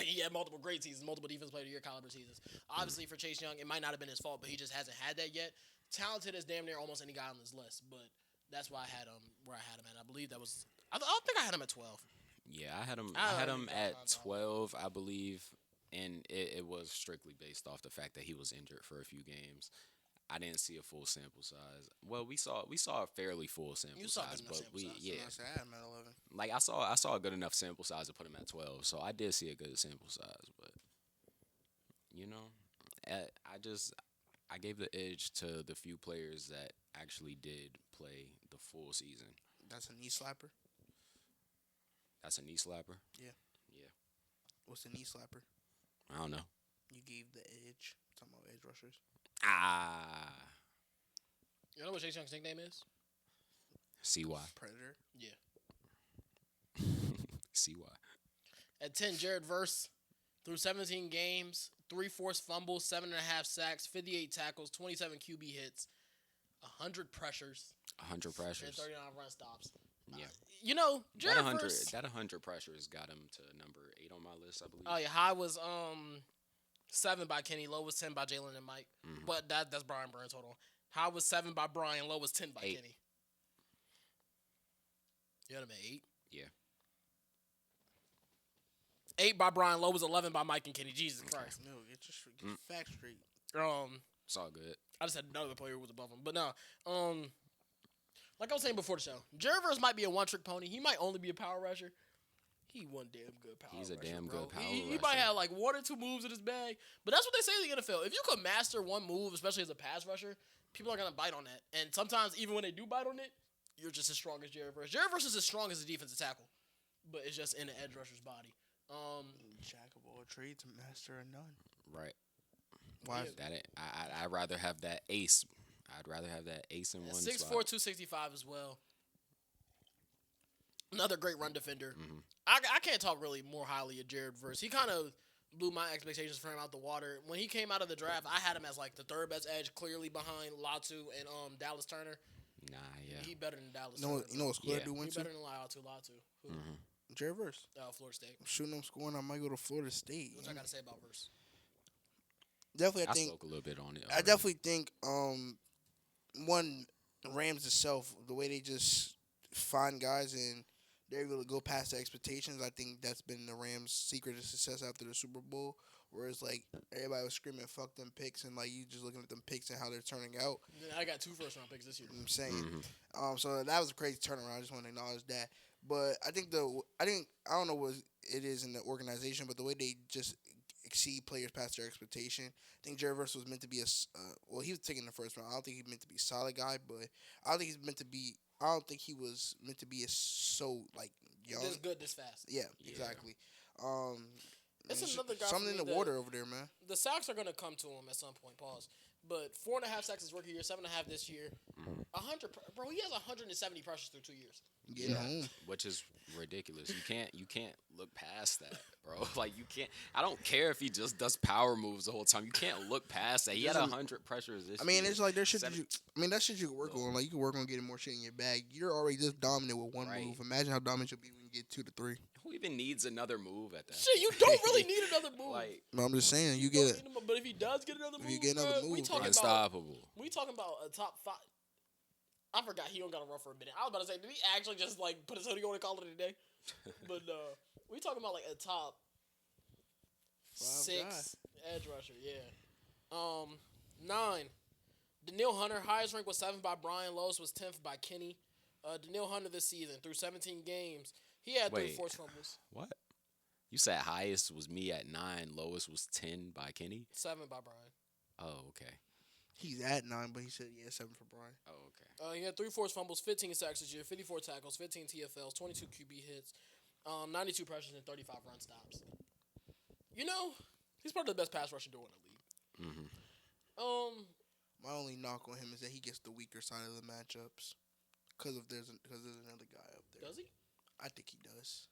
he had multiple great seasons, multiple defensive player of the year caliber seasons. Obviously for Chase Young, it might not have been his fault, but he just hasn't had that yet. Talented as damn near almost any guy on this list, but that's why I had him where I had him at. I believe that was. I don't think I had him at 12. Yeah, I had him. I I had don't him think at that's 12, I believe, and it was strictly based off the fact that he was injured for a few games. I didn't see a full sample size. Well, we saw a fairly full sample You saw size, good enough but sample size. yeah, I said I had him at 11. like I saw a good enough sample size to put him at 12. So I did see a good sample size, but you know, I gave the edge to the few players that actually did play the full season. That's a knee slapper. That's a knee slapper. What's the knee slapper? I don't know. You gave the edge. Talking about edge rushers. Ah, You know what Chase Young's nickname is? CY. Predator. Yeah. CY. At 10, Jared Verse through 17 games, 3 forced fumbles, 7.5 sacks, 58 tackles, 27 QB hits, 100 pressures, 100 and pressures. 39 run stops. Yeah. You know, That Jared 100 Verse. that 100 pressures got him to number 8 on my list, I believe. Oh yeah, high was 7 by Kenny, low was 10 by Jalen and Mike. Mhm. But that's Brian Burns. Hold on. High was 7 by Brian, low was 10 by 8. Kenny. You had him at 8. Yeah. 8 by Brian, low was 11 by Mike and Kenny. Jesus Christ. No, get your facts straight. It's all good. I just had another player who was above him. But no, like I was saying before the show, Jared Verse might be a one-trick pony. He might only be a power rusher. He one damn good power rusher. He's a damn bro. good power He might rusher. have like 1 or 2 moves in his bag. But that's what they say in the NFL. If you can master one move, especially as a pass rusher, people are going to bite on that. And sometimes, even when they do bite on it, you're just as strong as Jared Verse. Jared Verse is as strong as a defensive tackle. But it's just in the edge rusher's body. Jack of all trades, master of none. Right. Why? I'd rather have that ace. I'd rather have that ace in one 6'4", slot. 265 as well. Another great run defender. Mhm. I can't talk really more highly of Jared Verse. He kind of blew my expectations for him out the water. When he came out of the draft, I had him as like the 3rd best edge, clearly behind Latu and Dallas Turner. Nah, yeah. He better than Dallas You know Turner. what school Yeah. that dude He went to? better than Latu. Who? Mhm. Jared Verse. Florida State. I'm shooting him scoring. I might go to Florida State. What's I got to say about Verse? Definitely, I I think. spoke a little bit on it. I already. definitely think one Rams itself, the way they just find guys and they're able to go past the expectations. I think that's been the Rams' secret of success after the Super Bowl. Whereas like everybody was screaming "fuck them picks" and like you just looking at them picks and how they're turning out. Then I got 2 first-round picks this year. You know what I'm saying. Mm-hmm. So that was a crazy turnaround. I just want to acknowledge that. But I don't know what it is in the organization, but the way they just exceed players past their expectation. I think Jerry Verse was meant to be he was taking the first round. I don't think he meant to be a solid guy, but I don't think he's meant to be. I don't think he was meant to be like young. This good, this fast. Yeah, exactly. It's another guy something for in me the water over there, man. The sacks are gonna come to him at some point. Pause. But 4.5 sacks his rookie year, 7.5 this year. 100, bro. He has 170 pressures through 2 years. Getting home. Which is ridiculous. You can't look past that, bro. Like you can't. I don't care if he just does power moves the whole time. You can't look past that. He had 100 pressures this year. It's like there's shit that that shit you can work on. Like you can work on getting more shit in your bag. You're already just dominant with one move. Imagine how dominant you'll be when you get 2 to 3. Who even needs another move at that? Shit, you don't really need another move. Like, no, I'm just saying you get it. But if he does get another move, you get another move, unstoppable. We talking about a top 5. I forgot he don't got to run for a minute. I was about to say, did he actually just like put his hoodie on and call it a day? But we talking about like a top 6 edge rusher. Yeah. 9. Daniil Hunter, highest rank was 7 by Brian. Lowest was 10th by Kenny. Daniil Hunter this season through 17 games, he had 3 forced fumbles. What? You said highest was me at 9, lowest was 10 by Kenny? 7 by Brian. Oh, okay. He's at 9, but he said 7 for Brian. Oh, okay. He had 3 forced fumbles, 15 sacks this year, 54 tackles, 15 TFLs, 22 QB hits, 92 pressures, and 35 run stops. You know, he's probably the best pass rusher doing in the league. My only knock on him is that he gets the weaker side of the matchups because there's another guy up there. Does he? I think he does.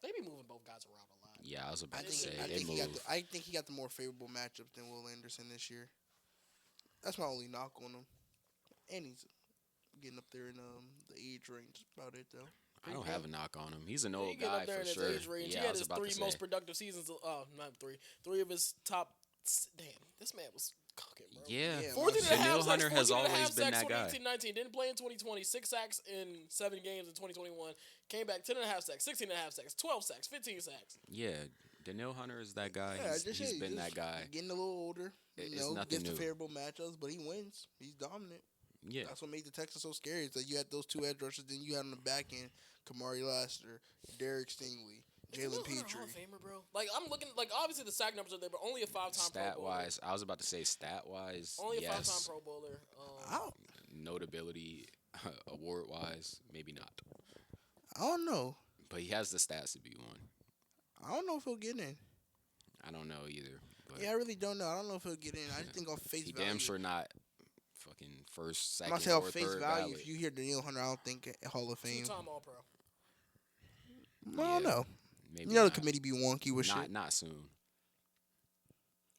They be moving both guys around a lot. Yeah, I was about to say I they move. I think he got the more favorable matchups than Will Anderson this year. That's my only knock on him. And he's getting up there in the age range. That's about it, though. I don't have a knock on him. He's an old He get guy up there for in his sure. age range. Yeah, He I had was his about 3 to most say. productive seasons. Not 3. 3 of his top. Damn, this man was cooking, bro. Yeah, Yeah, 14 and a half Daniil sacks, Hunter has 14 and a half always been sacks, that guy. 2018-19. Didn't play in 2020. 6 sacks in 7 games in 2021. Came back 10 and a half sacks, 16 and a half sacks, 12 sacks, 15 sacks. Yeah, Daniil Hunter is that guy. Yeah, He's been that guy. Getting a little older. It's nothing gets new. the favorable matchups, but he wins. He's dominant. Yeah, That's what made the Texans so scary. Is that you had those 2 edge rushers, then you had on the back end Kamari Lassiter, Derek Stingley, Jalen Petrie. Petrie. Hall of Famer, bro. Like I'm looking, like obviously the sack numbers are there, but only a 5-time Pro stat Bowler. wise, I was about to say stat wise. Only a yes. 5-time Pro Bowler. Notability, award wise, maybe not. I don't know. But he has the stats to be one. I don't know if he'll get in. I don't know either. But Yeah, I really don't know. I don't know if he'll get in. I just think on face he value. damn sure not fucking first, I'm second, gonna say or on face third value. ballot. If you hear Daniil Hunter, I don't think Hall of Fame. 2-time All Pro. I don't know. Maybe You know not. the committee be wonky with shit. Not soon.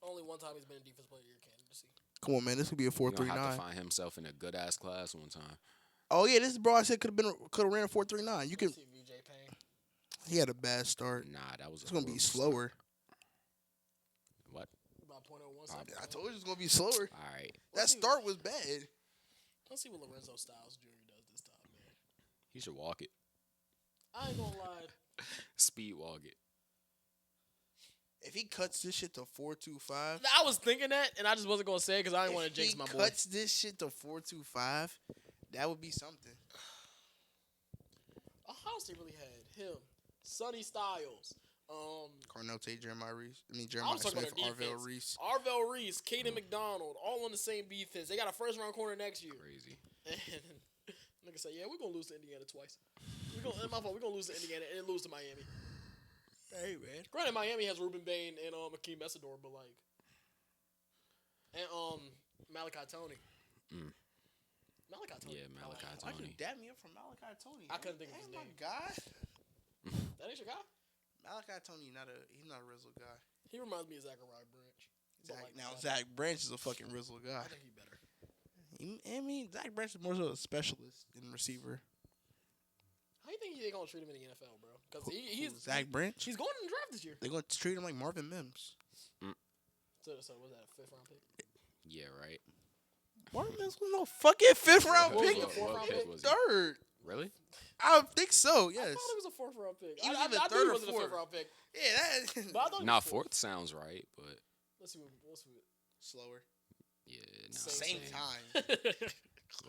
Only one time he's been in Defense Player of the Year candidacy. Come on, man. This could be a He's gonna have 4.39. to find himself in a good ass class one time. Oh yeah, this bro I said could have ran a 4.39. You could. Let's see VJ Payne. He had a bad start. Nah, that was. It's gonna be horrible slower. start. What? About 0.01 seconds. I told you it's gonna be slower. All right. That Let's see. start was bad. Let's see what Lorenzo Styles Jr. does this time, man. He should walk it. I ain't gonna lie. Speed walk it. If he cuts this shit to 4.25, I was thinking that, and I just wasn't gonna say it because I didn't want to jinx my If boy. he cuts this shit to 4.25, that would be something. Ohio State really had him, Sonny Styles, Carnell Tate, Jeremiah Reese. I mean I Jeremiah was talking Smith, about their Arvell defense. Reese. Arvell Reese, Caden McDonald, all on the same defense. They got a first-round corner next year. Crazy. And nigga say, yeah, we're gonna lose to Indiana twice. We're gonna lose to Indiana and then lose to Miami. Hey man. Granted, Miami has Ruben Bain and Akeem Messidor, but like, and Malachi Tony. Malachi Tony. Yeah, Malachi Why you Tony. dab me up from Malachi Tony? I couldn't think of his my name. guy. That ain't your guy. Malachi Tony, he's not a Rizzle guy. He reminds me of Zachariah Branch. But like, Zach Branch is a fucking Rizzle guy. I think he better. Zach Branch is more so a specialist in receiver. How you think they gonna treat him in the NFL, bro? Because he's Zach Branch. he's going in the draft this year. They're going to treat him like Marvin Mims. So was that a 5th round pick? Yeah, right. Marvin Mims was no fucking 5th round What was pick. he, a 4th round pick? was he? Third. Really? I think so. I Yes. thought it was a fourth round pick. He was I either knew third it or wasn't a fourth. fifth round pick. Yeah, that. But I thought it Nah, was fourth sounds right, but Let's see. Let's see. Slower. yeah, nah. Same Same. time.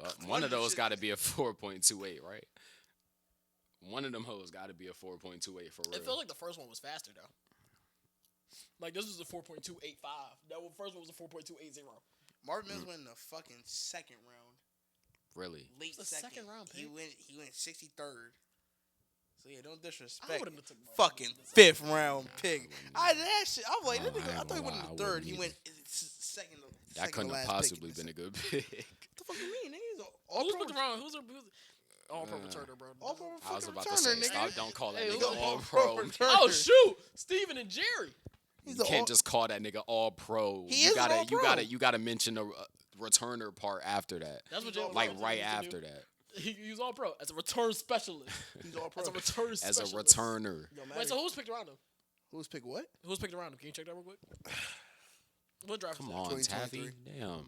Well, one of those got to be a 4.28, right? One of them hoes got to be a 4.28 for real. It felt like the first one was faster though. Like this was a 4.285. That first one was a 4.280. Marvin Mills went in the fucking second round. Really? Late The second. second round He pick? went 63rd. So yeah, don't I disrespect. wouldn't have took Marvin Fucking Mills. fifth round pick. That shit. I'm like, No, that nigga, I I thought he ain't went in gonna the lie, I third. He wouldn't went second. That couldn't have possibly been a good pick. What the fuck you mean? Nigga? He's all Who's pro. picked around? Who's all pro returner, bro? All pro I was fucking about to returner, say, nigga. stop, don't call that Hey, nigga look, all all-pro pro. returner. Oh shoot, Steven and Jerry. He's You the can't all- just call that nigga all pro. He you is an gotta, all-pro. you gotta mention the returner part after that. That's what He's all Jalen pro. Like Brunson right used to after do. that, He's all pro as a return specialist. He's all pro. As a return as specialist. a returner. Don't Wait, matter. so who's picked around him? Who's pick what? Who's picked around him? Can you check that real quick? What draft? Come was that? on, 2023. Taffy. Damn.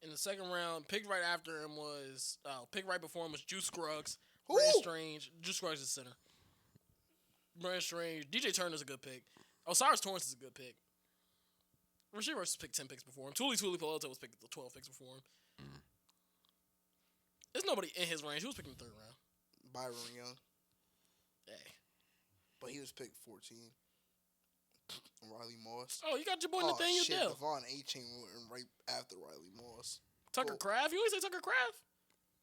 In the second round, picked right after him was picked right before him was Juice Scruggs, Who? Brandon Strange. Juice Scruggs is center. Brandon Strange, DJ Turner's a good pick. Osiris Torrance is a good pick. Rasheed Rice was picked 10 picks before him. Tuli Pelota was picked 12 picks before him. There's nobody in his range. Who was picked in the third round? Byron Young, Hey. but he was picked 14. Riley Moss. Oh, you got your boy Oh Nathaniel shit, Dell. Devon A-Chain went right after Riley Moss. Tucker Cool. Craft. You always say Tucker Craft.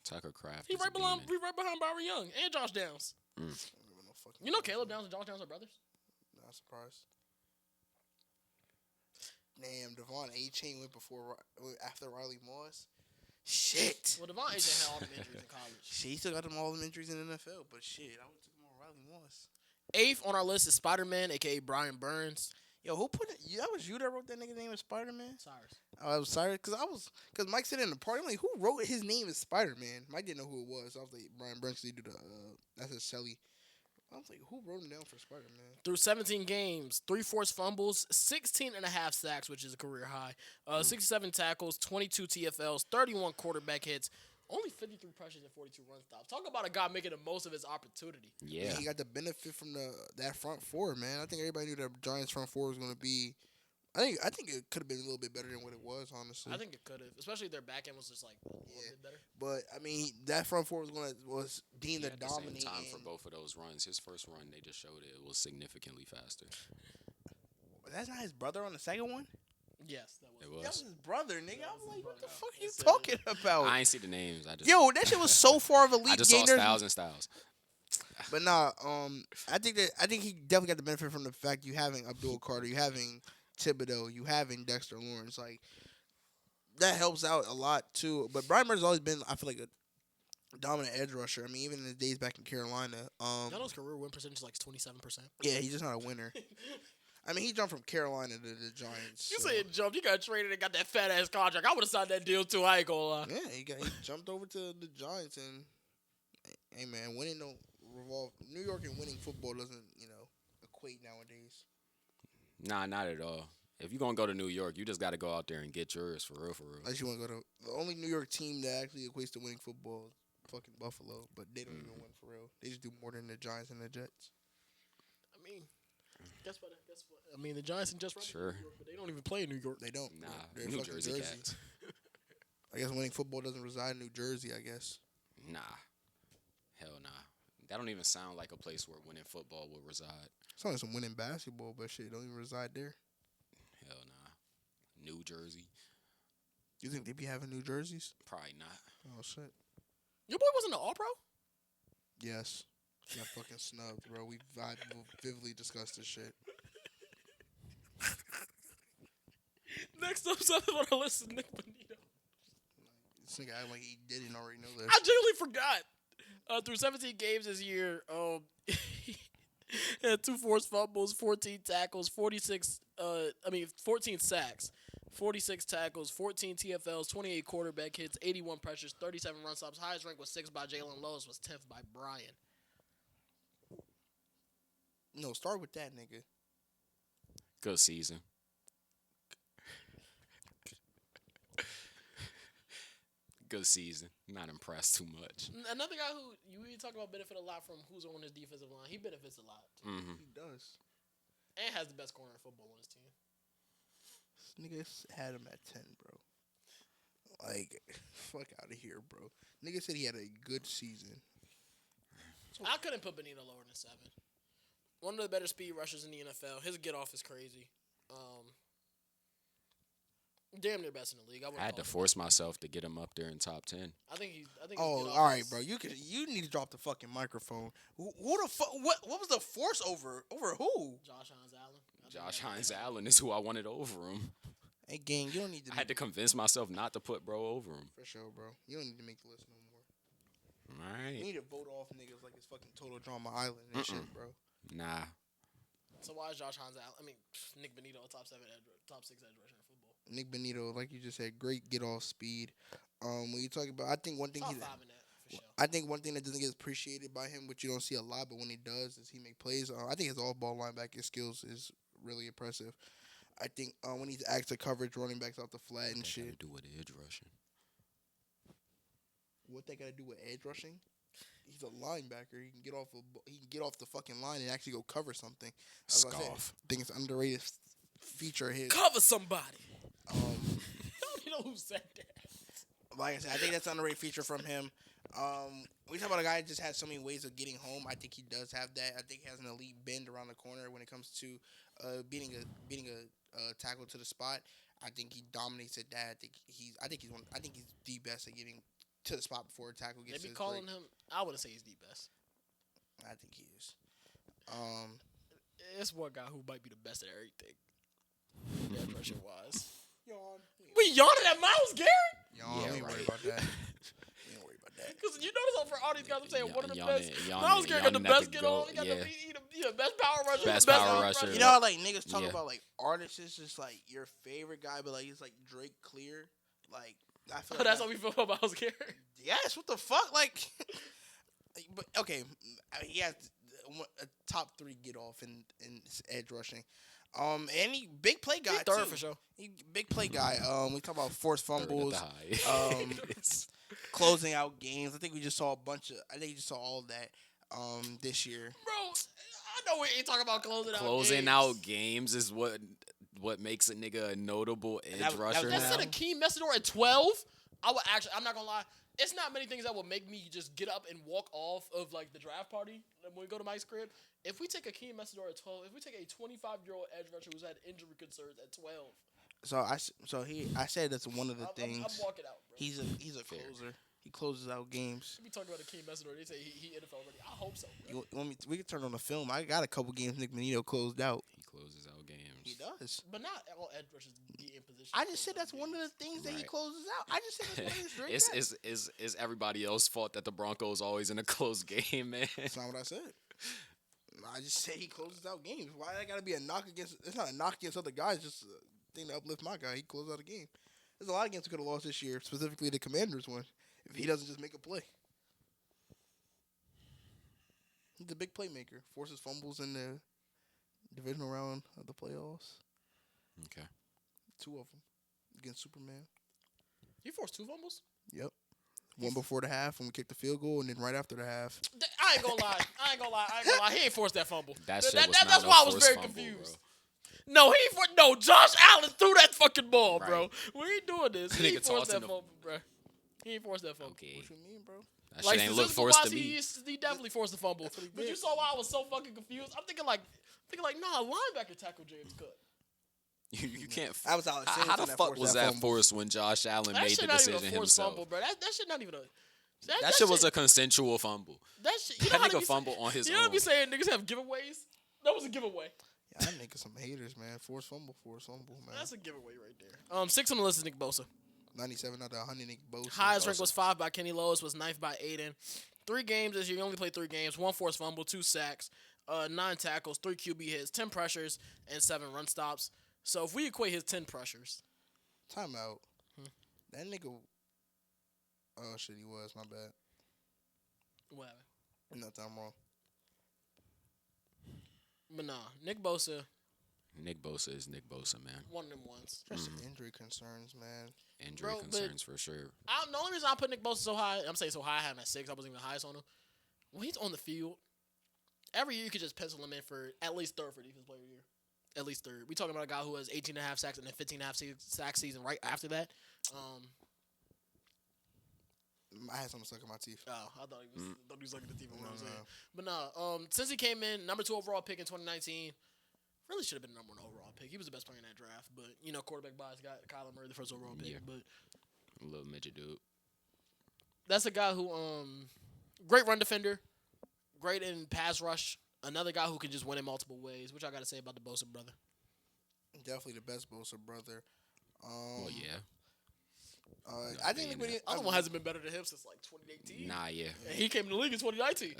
Tucker Craft. He is a right behind demon. Byron Young and Josh Downs. I don't even know fucking You know Josh Caleb Downs. Downs and Josh Downs are brothers? Not surprised. Damn, Devon A-Chain went after Riley Moss. Shit. Well, Devon Agent had all the injuries in college. Shit, he still got them all them injuries in the NFL, but shit, I would took him on Riley Moss. 8th on our list is Spider-Man, a.k.a. Brian Burns. Yo, who put it? That was you that wrote that nigga name as Spider-Man? Cyrus. Oh, I was sorry, because Mike said it in the party. I'm like, who wrote his name as Spider-Man? Mike didn't know who it was. So I was like, Brian Burns, he do the, that's his Shelly. I was like, who wrote him down for Spider-Man? Through 17 games, 3 forced fumbles, 16 and a half sacks, which is a career high, 67 tackles, 22 TFLs, 31 quarterback hits, only 53 pressures and 42 run stops. Talk about a guy making the most of his opportunity. Yeah. He got the benefit from that front four, man. I think everybody knew that Giants front four was going to be. I think it could have been a little bit better than what it was, honestly. I think it could have, especially their back end was just like a little bit better. But I mean, that front four was deemed Yeah, the at the same dominant. time for both of those runs. His first run, they just showed it was significantly faster. That's not his brother on the second one. Yes, that was. It That was was. his brother, nigga. I'm like, what the fuck are you It's, talking about? I ain't see the names. I just Yo, that shit was so far of a leap. I just saw Gainer. Styles and Styles. But nah, I think he definitely got the benefit from the fact you having Abdul Carter, you having Thibodeau, you having Dexter Lawrence, like that helps out a lot too. But Brian Burns has always been, I feel like, a dominant edge rusher. I mean, even in his days back in Carolina, Y'all know his career win percentage is like 27%. yeah, he's just not a winner. I mean, he jumped from Carolina to the Giants. You so- say it jumped. You got traded and got that fat ass contract. I would have signed that deal too. I ain't gonna lie. Yeah, he jumped over to the Giants, and hey man, winning don't revolve. New York and winning football doesn't equate nowadays. Nah, not at all. If you're gonna go to New York, you just gotta go out there and get yours for real, for real. Unless you want to go to the only New York team that actually equates to winning football is fucking Buffalo, but they don't even win for real. They just do more than the Giants and the Jets. I mean, guess what? I mean, the Giants and just Sure. New York, but they don't even play in New York. They don't. Nah, They're in New fucking Jersey Cats. I guess winning football doesn't reside in New Jersey. I guess. Nah, hell nah. That don't even sound like a place where winning football would reside. It's only some winning basketball, but shit don't even reside there. Hell nah. New Jersey, You think they be having New Jerseys? probably not. Oh shit. Your boy wasn't an All Pro. Yes. Got fucking snubbed, bro. We vividly discussed this shit. Next up, something on our list is Nick Bonito. This nigga act like he didn't already know this. I genuinely forgot. Through 17 games this year, had 2 forced fumbles, 14 tackles, 14 sacks, 46 tackles, 14 TFLs, 28 quarterback hits, 81 pressures, 37 run stops. Highest rank was 6 by Jalen. Lowest was 10th by Brian. No, start with that nigga. Good season. Good season. Not impressed too much. Another guy who you talk about benefit a lot from who's on his defensive line. He benefits a lot. Mm-hmm. He does. And has the best corner in football on his team. This nigga had him at 10, bro. Like, fuck out of here, bro. Nigga said he had a good season. I couldn't put Benito lower than 7. One of the better speed rushers in the NFL. His get off is crazy. Damn near best in the league. I had to force myself to get him up there in top 10. I think his Oh, get off all right, is- bro. You need to drop the fucking microphone. Who the fuck? What was the force over who? Josh Hines Allen. Josh Hines Allen is who I wanted over him. Hey, gang, you don't need to. I had to convince myself not to put bro over him. For sure, bro. You don't need to make the list no more. All You right. need to vote off niggas like it's fucking Total Drama Island and shit, bro. Nah. So why is Josh Hines Allen? I mean, Nick Benito, top 6 edge rusher in football. Nick Benito, like you just said, great get off speed. When you talk about, I think one thing Top he, 5 in that for sure. I think one thing that doesn't get appreciated by him, which you don't see a lot, but when he does, is he make plays. I think his all-ball linebacking skills is really impressive. I think when he's asked to coverage, running backs off the flat and What that shit. got to do with edge rushing? What they got to do with edge rushing? He's a linebacker. He can get off the fucking line and actually go cover something. As I said, Scoff. I think it's an underrated feature of his. Cover somebody. Um, You know who said that? like I said, I think that's an underrated feature from him. We talk about a guy that just has so many ways of getting home. I think he does have that. I think he has an elite bend around the corner when it comes to beating a tackle to the spot. I think he dominates at that. I think he's the best at getting to the spot before a tackle gets. They be to his calling break. him. I wouldn't say he's the best. I think he is. It's one guy who might be the best at everything. Edge rusher wise. Yawn. We yawning at Miles Garrett? Yawn. Yeah, We ain't worry right. about that. We ain't worry about that. Because you notice for all these guys, I'm saying one of the Yawning- best. yawning- Miles Garrett got the yawning at best the get goat, on. He got yeah. the best power rusher. Best the best power edge rusher. You know how like niggas talk Yeah. about like artists is just like your favorite guy, but like it's like Drake Clear. Like I feel Oh, like that's how we feel about Miles Garrett. yes. What the fuck? Like, but okay, he has a top 3 get off in edge rushing. And he big play guy He third too. for sure. He big play guy. We talk about forced Third at fumbles, the high. closing out games. I think we just saw a bunch of. I think you just saw all that this year. Bro, I know we ain't talking about closing out Closing games. out games is what makes a nigga a notable edge that was rusher Instead now. of Akeem Messidor at 12, I'm not gonna lie. It's not many things that will make me just get up and walk off of like the draft party when we go to Mike's crib. If we take Akeem Messidor at 12, if we take a 25-year-old edge rusher who's had injury concerns at 12, I said that's one of the I'm things. walking out, bro. He's a Fair. closer. He closes out games. We talking about Akeem Messidor. They say he NFL ready. I hope so. Bro. You want me? We can turn on the film. I got a couple games Nick Benito closed out. He closes out games. He does. But not all edge rushers get in position. I to just said close that's out one of games. the things that he Right. closes out. I just said that's one of his great It's everybody else's fault that the Broncos always in a close game, man. That's not what I said. I just said he closes out games. Why that got to be a knock against? It's not a knock against other guys. Just a thing to uplift my guy. He closed out a game. There's a lot of games we could have lost this year, specifically the Commanders one, if he doesn't just make a play. He's a big playmaker. Forces fumbles in the divisional round of the playoffs. Okay. 2 of them against Superman. You forced 2 fumbles? Yep. One before the half when we kicked the field goal, and then right after the half. I ain't gonna lie. He ain't forced that fumble. That shit was that's not why a I was forced very fumble, confused. bro. No, no. Josh Allen threw that fucking ball, bro. Right. We ain't doing this. That He nigga ain't forced tossing that the- fumble, bro. He ain't forced that fumble. Okay. What you mean, bro? That shit ain't look statistical forced to wise, me. He definitely forced the fumble. That's what he But did. you saw why I was so fucking confused. I'm thinking like, nah, linebacker tackled James Cook. You can't. That was Alex How Singleton the that fuck forced was that that fumble. forced when Josh Allen That made shit the not even decision a forced himself? fumble, bro. That shit not even a. That shit was a consensual fumble. That shit. You That know how they nigga be fumbled on his You know what own. be saying? Niggas have giveaways. That was a giveaway. Yeah, I'm making some haters, man. Forced fumble, man. That's a giveaway right there. 6 on the list is Nick Bosa. 97 out of 100, Nick Bosa. Highest rank was 5 by Kenny Lois, was 9th by Aiden. 3 games this year. He only played 3 games. 1 forced fumble, 2 sacks, 9 tackles, 3 QB hits, 10 pressures, and 7 run stops. So if we equate his 10 pressures, Timeout. That nigga. Oh, shit, he was. My bad. whatever. Nothing, I'm wrong. But nah, Nick Bosa, Nick Bosa is Nick Bosa, man. One of them ones. Just injury concerns, man. Injury Bro, concerns for sure. The only reason I put Nick Bosa so high, I'm saying so high, I had him at 6. I wasn't even the highest on him. When he's on the field, every year you could just pencil him in for at least third for defense player of the year. At least third. We talking about a guy who has 18.5 sacks and then 15.5 sack season right after that. I had something stuck in my teeth. Oh, I thought he was looking at the team. What I'm saying. No. But no, since he came in, number 2 overall pick in 2019, really should have been the number 1 overall pick. He was the best player in that draft. But, quarterback bias got Kyler Murray, the first overall pick. Yeah. But A little midget dude. that's a guy who, great run defender, great in pass rush. Another guy who can just win in multiple ways, which I got to say about the Bosa brother. Definitely the best Bosa brother. Well, yeah. I think being Nick that. Other one hasn't been better than him since like 2018. Nah, yeah. And he came in the league in 2019.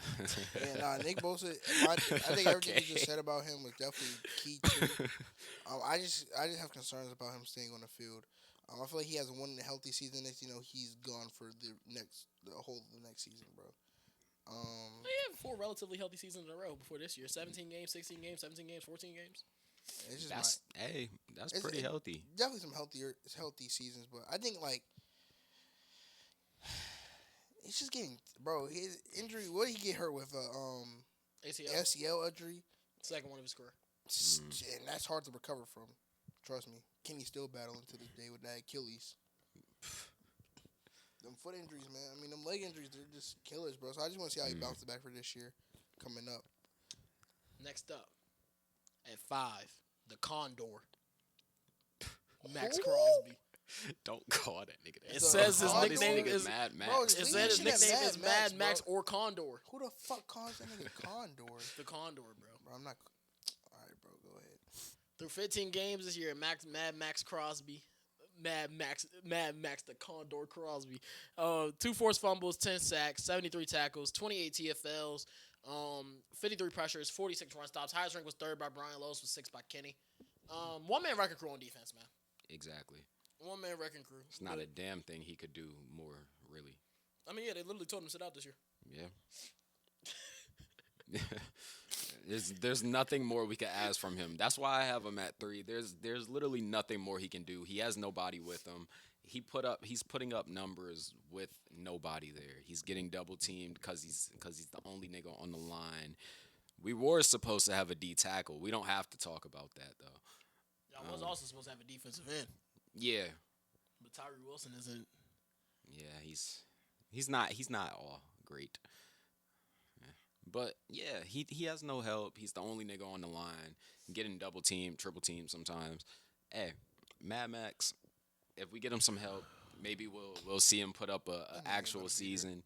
Nick Bosa. I think everything you just said about him was definitely key too. I just have concerns about him staying on the field. I feel like he has one healthy season. Next, he's gone for the whole of the next season, bro. He had 4 relatively healthy seasons in a row before this year. 17 games, 16 games, 17 games, 14 games. It's just That's pretty healthy. Definitely some healthy seasons, but I think like it's just getting, bro. His injury. What did he get hurt with? ACL. Injury. Second one of his career. And that's hard to recover from. Trust me. Kenny's still battling to this day with that Achilles. Them foot injuries, man. I mean, them leg injuries, they're just killers, bro. So I just want to see how he bounces back for this year coming up. Next up, at 5, the Condor. Max Who? Crosby. Don't call that nigga that. It says his Condor? nickname is Mad Max. Bro, It Leave said his that shit at nickname is Mad Max, Mad Max bro. or Condor. Who the fuck calls that nigga Condor? The Condor, bro. Bro, I'm not. All right, bro, go ahead. Through 15 games this year, Mad Max Crosby. Mad Max, the Condor Crosby. 2 forced fumbles, 10 sacks, 73 tackles, 28 TFLs, 53 pressures, 46 run stops. Highest rank was 3rd by Brian, lowest was 6th by Kenny. One-man wrecking crew on defense, man. Exactly. One-man wrecking crew. It's not a damn thing he could do more, really. I mean, yeah, they literally told him to sit out this year. Yeah. There's nothing more we could ask from him. That's why I have him at 3. There's literally nothing more he can do. He has nobody with him. He's putting up numbers with nobody there. He's getting double teamed because he's the only nigga on the line. We were supposed to have a D tackle. We don't have to talk about that though. Y'all was also supposed to have a defensive end, Yeah. but Tyree Wilson isn't. Yeah, he's not all great. Yeah. But yeah, he has no help. He's the only nigga on the line. Getting double team, triple team sometimes. Hey, Mad Max, if we get him some help, maybe we'll see him put up a actual season.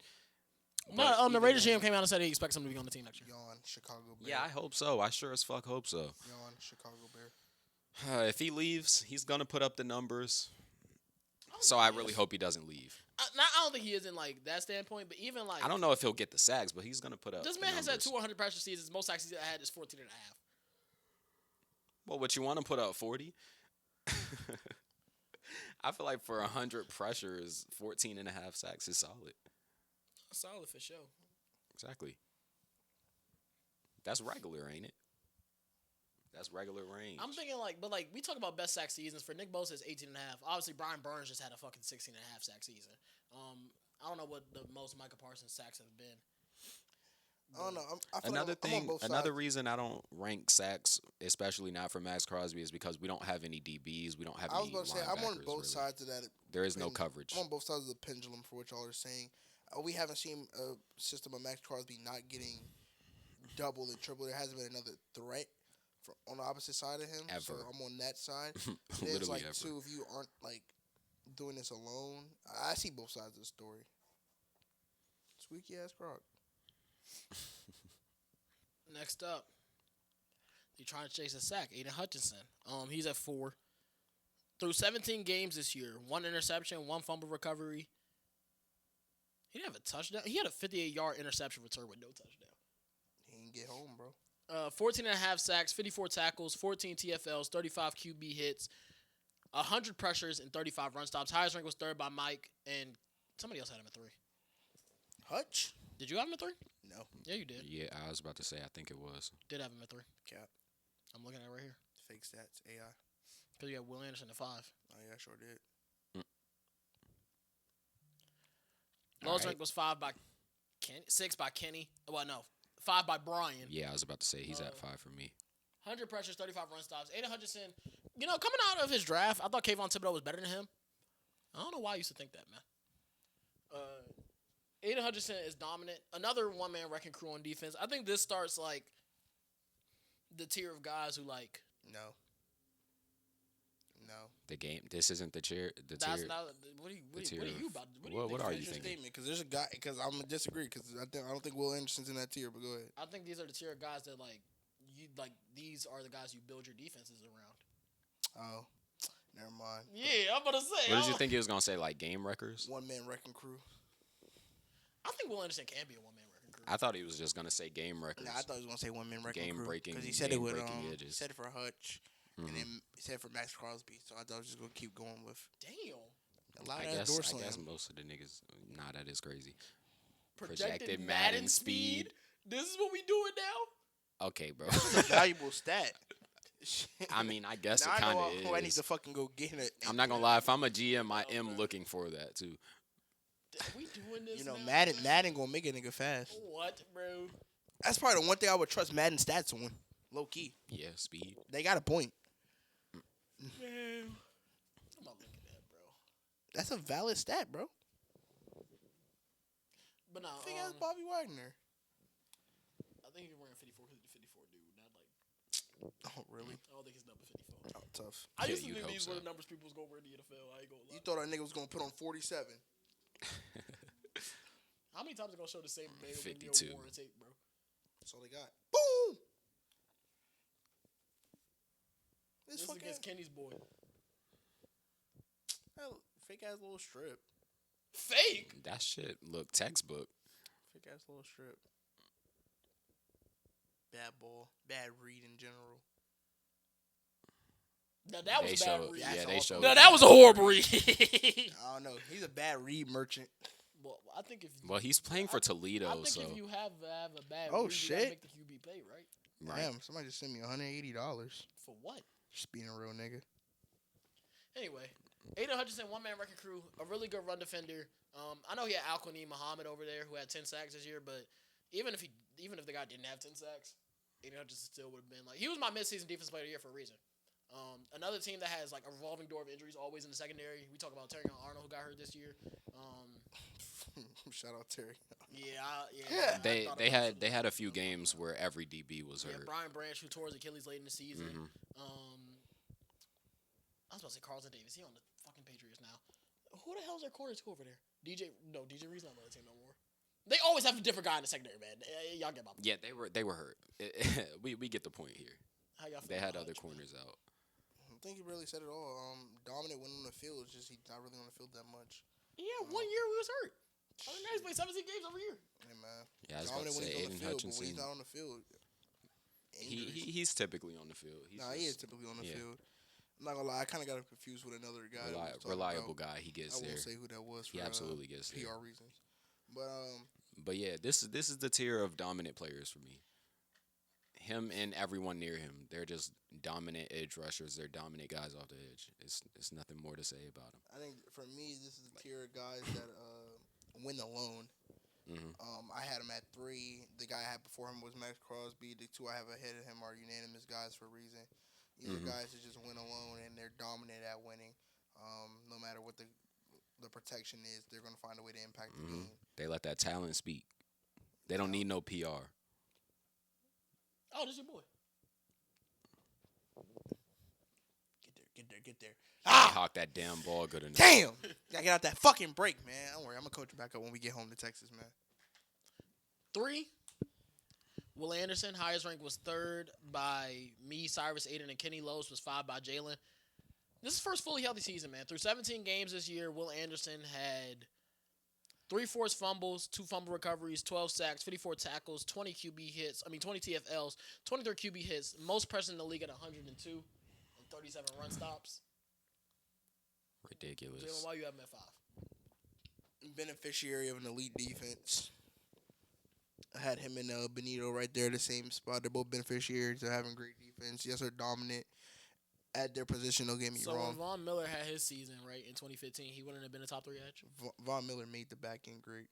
But the even Raiders then- GM came out and said he expects him to be on the team next year. Yawn, Chicago Bear. Yeah, I hope so. I sure as fuck hope so. Yawn, Chicago Bear. If he leaves, he's gonna put up the numbers. So I really hope he doesn't leave. I don't think he is in like that standpoint, but even like I don't know if he'll get the sacks, but he's gonna put up. this the man has had numbers. 200 pressure seasons. Most sacks he's had is 14 and a half. Well, what you want to put up 40? I feel like for 100 pressures, 14 and a half sacks is solid. Solid for sure. Exactly. That's regular, ain't it? That's regular range. I'm thinking but we talk about best sack seasons. For Nick Bosa, it's 18 and a half. Obviously, Brian Burns just had a fucking 16 and a half sack season. I don't know what the most Micah Parsons sacks have been. I don't know. I feel Another like I'm on thing, both another sides. reason I don't rank sacks, especially not for Max Crosby, is because we don't have any DBs. We don't have I was any about to say I'm on linebackers, both really. sides of that. There is no pendulum. coverage. I'm on both sides of the pendulum for what y'all are saying. We haven't seen a system of Max Crosby not getting double and triple. There hasn't been another threat on the opposite side of him. So Ever. I'm on that side. Then Literally it's like ever. too, if you aren't like doing this alone, I see both sides of the story. Squeaky ass Croc. Next up, you're trying to chase a sack. Aiden Hutchinson. He's at 4. Through 17 games this year, 1 interception, 1 fumble recovery. He didn't have a touchdown. He had a 58-yard interception return with no touchdown. He didn't get home, bro. 14 and a half sacks, 54 tackles, 14 TFLs, 35 QB hits, 100 pressures, and 35 run stops. Highest rank was 3rd by Mike, and somebody else had him at 3. Hutch? Did you have him at 3? No. Yeah, you did. Yeah, I was about to say, I think it was. Did have him at 3. Cap. I'm looking at it right here. fake stats. AI. Because you had Will Anderson at 5. Oh yeah, I sure did. Lowest right. rank was 5 by 6 by Kenny. Well, no, 5 by Brian. Yeah, I was about to say he's at 5 for me. 100 pressures, 35 run stops. Aiden Hutchinson, you know, coming out of his draft, I thought Kayvon Thibodeau was better than him. I don't know why I used to think that, man. Aiden Hutchinson is dominant. Another one-man wrecking crew on defense. I think this starts, like, the tier of guys who, like... No. The game. This isn't the tier. That's not... What are you about? What are you Finish your thinking? statement, because there's a guy. Because I'm gonna disagree. Because I don't think Will Anderson's in that tier. But go ahead. I think these are the tier of guys that, like, these are the guys you build your defenses around. Oh, never mind. Yeah, I'm about to say. What did you think he was gonna say? Like game wreckers? One man wrecking crew. I think Will Anderson can be a one-man wrecking crew. I thought he was just gonna say game wreckers. Nah, I thought he was gonna say one man wrecking crew. Game breaking. Because he said it with game-breaking he edges. said it for Hutch, and then he said it for Max Crosby. So I thought I was just gonna keep going with Damn. a lot I of door guess slam. most of the niggas. Nah, that is crazy. Projected Madden speed. This is what we doing now? Okay, bro. It's a valuable stat. I mean, I guess now it I kind know of who I need is. to fucking go get it. I'm not gonna lie. If I'm a GM, I am looking for that too. We doing this You know, now? Madden gonna make a nigga fast. What, bro? That's probably the one thing I would trust Madden stats on. Low key, Yeah, speed. they got a point. Man. I'm not looking at that, bro. That's a valid stat, bro. But no, Think ass Bobby Wagner. I think he's wearing 54 because he's a 54 dude. Not like, Oh really? I don't think he's number 54. Oh, tough. I Yeah, used to you'd think hope these were so. the numbers people was going to wear in the NFL. I ain't going to lie. You thought that nigga was gonna put on 47? How many times are going to show the same man over 52. Warren tape, bro? That's all they got. Boom. This is fucking against Kenny's boy. fake ass little strip. Fake? That shit look textbook. Fake ass little strip. Bad ball. Bad read in general. Now that was They bad showed. read. Yeah, That's they awesome. showed. No, that was a horrible read. I don't know. He's a bad read merchant. Well, I think if Well, he's playing for Toledo, I think so if you have a bad Oh, read, you shit. gotta make the QB pay, right? right. Damn, somebody just sent me $180. For what? Just being a real nigga. Anyway, Aiden Hutchinson, one-man wrecking crew, a really good run defender. I know he had Alquani Muhammad over there who had 10 sacks this year, but even if the guy didn't have 10 sacks, Aiden Hutchinson still would have been like, he was my mid-season defensive player of the year for a reason. Another team that has like a revolving door of injuries always in the secondary. We talk about Terry Arnold who got hurt this year. Shout out Terry. I thought They about had a few games where every DB was yeah, hurt. Brian Branch who tore his Achilles late in the season. Mhm. I was about to say Carlton Davis. He on the fucking Patriots now. Who the hell's their corner two over there? DJ Reed's not on the team no more. They always have a different guy in the secondary, man. Y'all get my point. Yeah, they were hurt. We get the point here. How y'all feel They had about other Hutch, man? corners out. I think he really said it all. Dominant when on the field. It's just he's not really on the field that much. Yeah, 1 year we was hurt. Other guys played 17 games over here. Hey, man. Yeah, I was about to Dominant when say he's on Aiden the field, but when Hutchinson. he's not on the field, injuries. He's typically on the field. He's Nah, he is just typically on the yeah. field. I'm not gonna lie, I kind of got him confused with another guy. that we was talking reliable about. guy. He I gets won't there. say who that was for He absolutely gets there. PR reasons. But But yeah, this is the tier of dominant players for me. Him and everyone near him, they're just dominant edge rushers. They're dominant guys off the edge. It's nothing more to say about them. I think for me, this is the tier of guys that win alone. Mhm. I had him at 3. The guy I had before him was Max Crosby. The 2 I have ahead of him are unanimous guys for a reason. These are guys that just win alone and they're dominant at winning. No matter what the protection is, they're gonna find a way to impact the game. They let that talent speak. They don't need no PR. Oh, this your boy. Get there. Ah! Hawk that damn ball good enough. Damn! Gotta get out that fucking break, man. Don't worry, I'm gonna coach you back up when we get home to Texas, man. 3. Will Anderson, highest rank was 3rd by me, Cyrus, Aiden, and Kenny. Lowest was 5 by Jalen. This is his first fully healthy season, man. Through 17 games this year, Will Anderson had 3 forced fumbles, 2 fumble recoveries, 12 sacks, 54 tackles, 20 TFLs, 23 QB hits, most pressure in the league at 102, and 37 run stops. Ridiculous. Jalen, why you have him at 5? Beneficiary of an elite defense. I had him and Benito right there, the same spot. They're both beneficiaries of having great defense. Yes, they're dominant. at their position. Don't get me So when wrong. Von Miller had his season right in 2015, he wouldn't have been a top 3 edge. Von Miller made the back end great.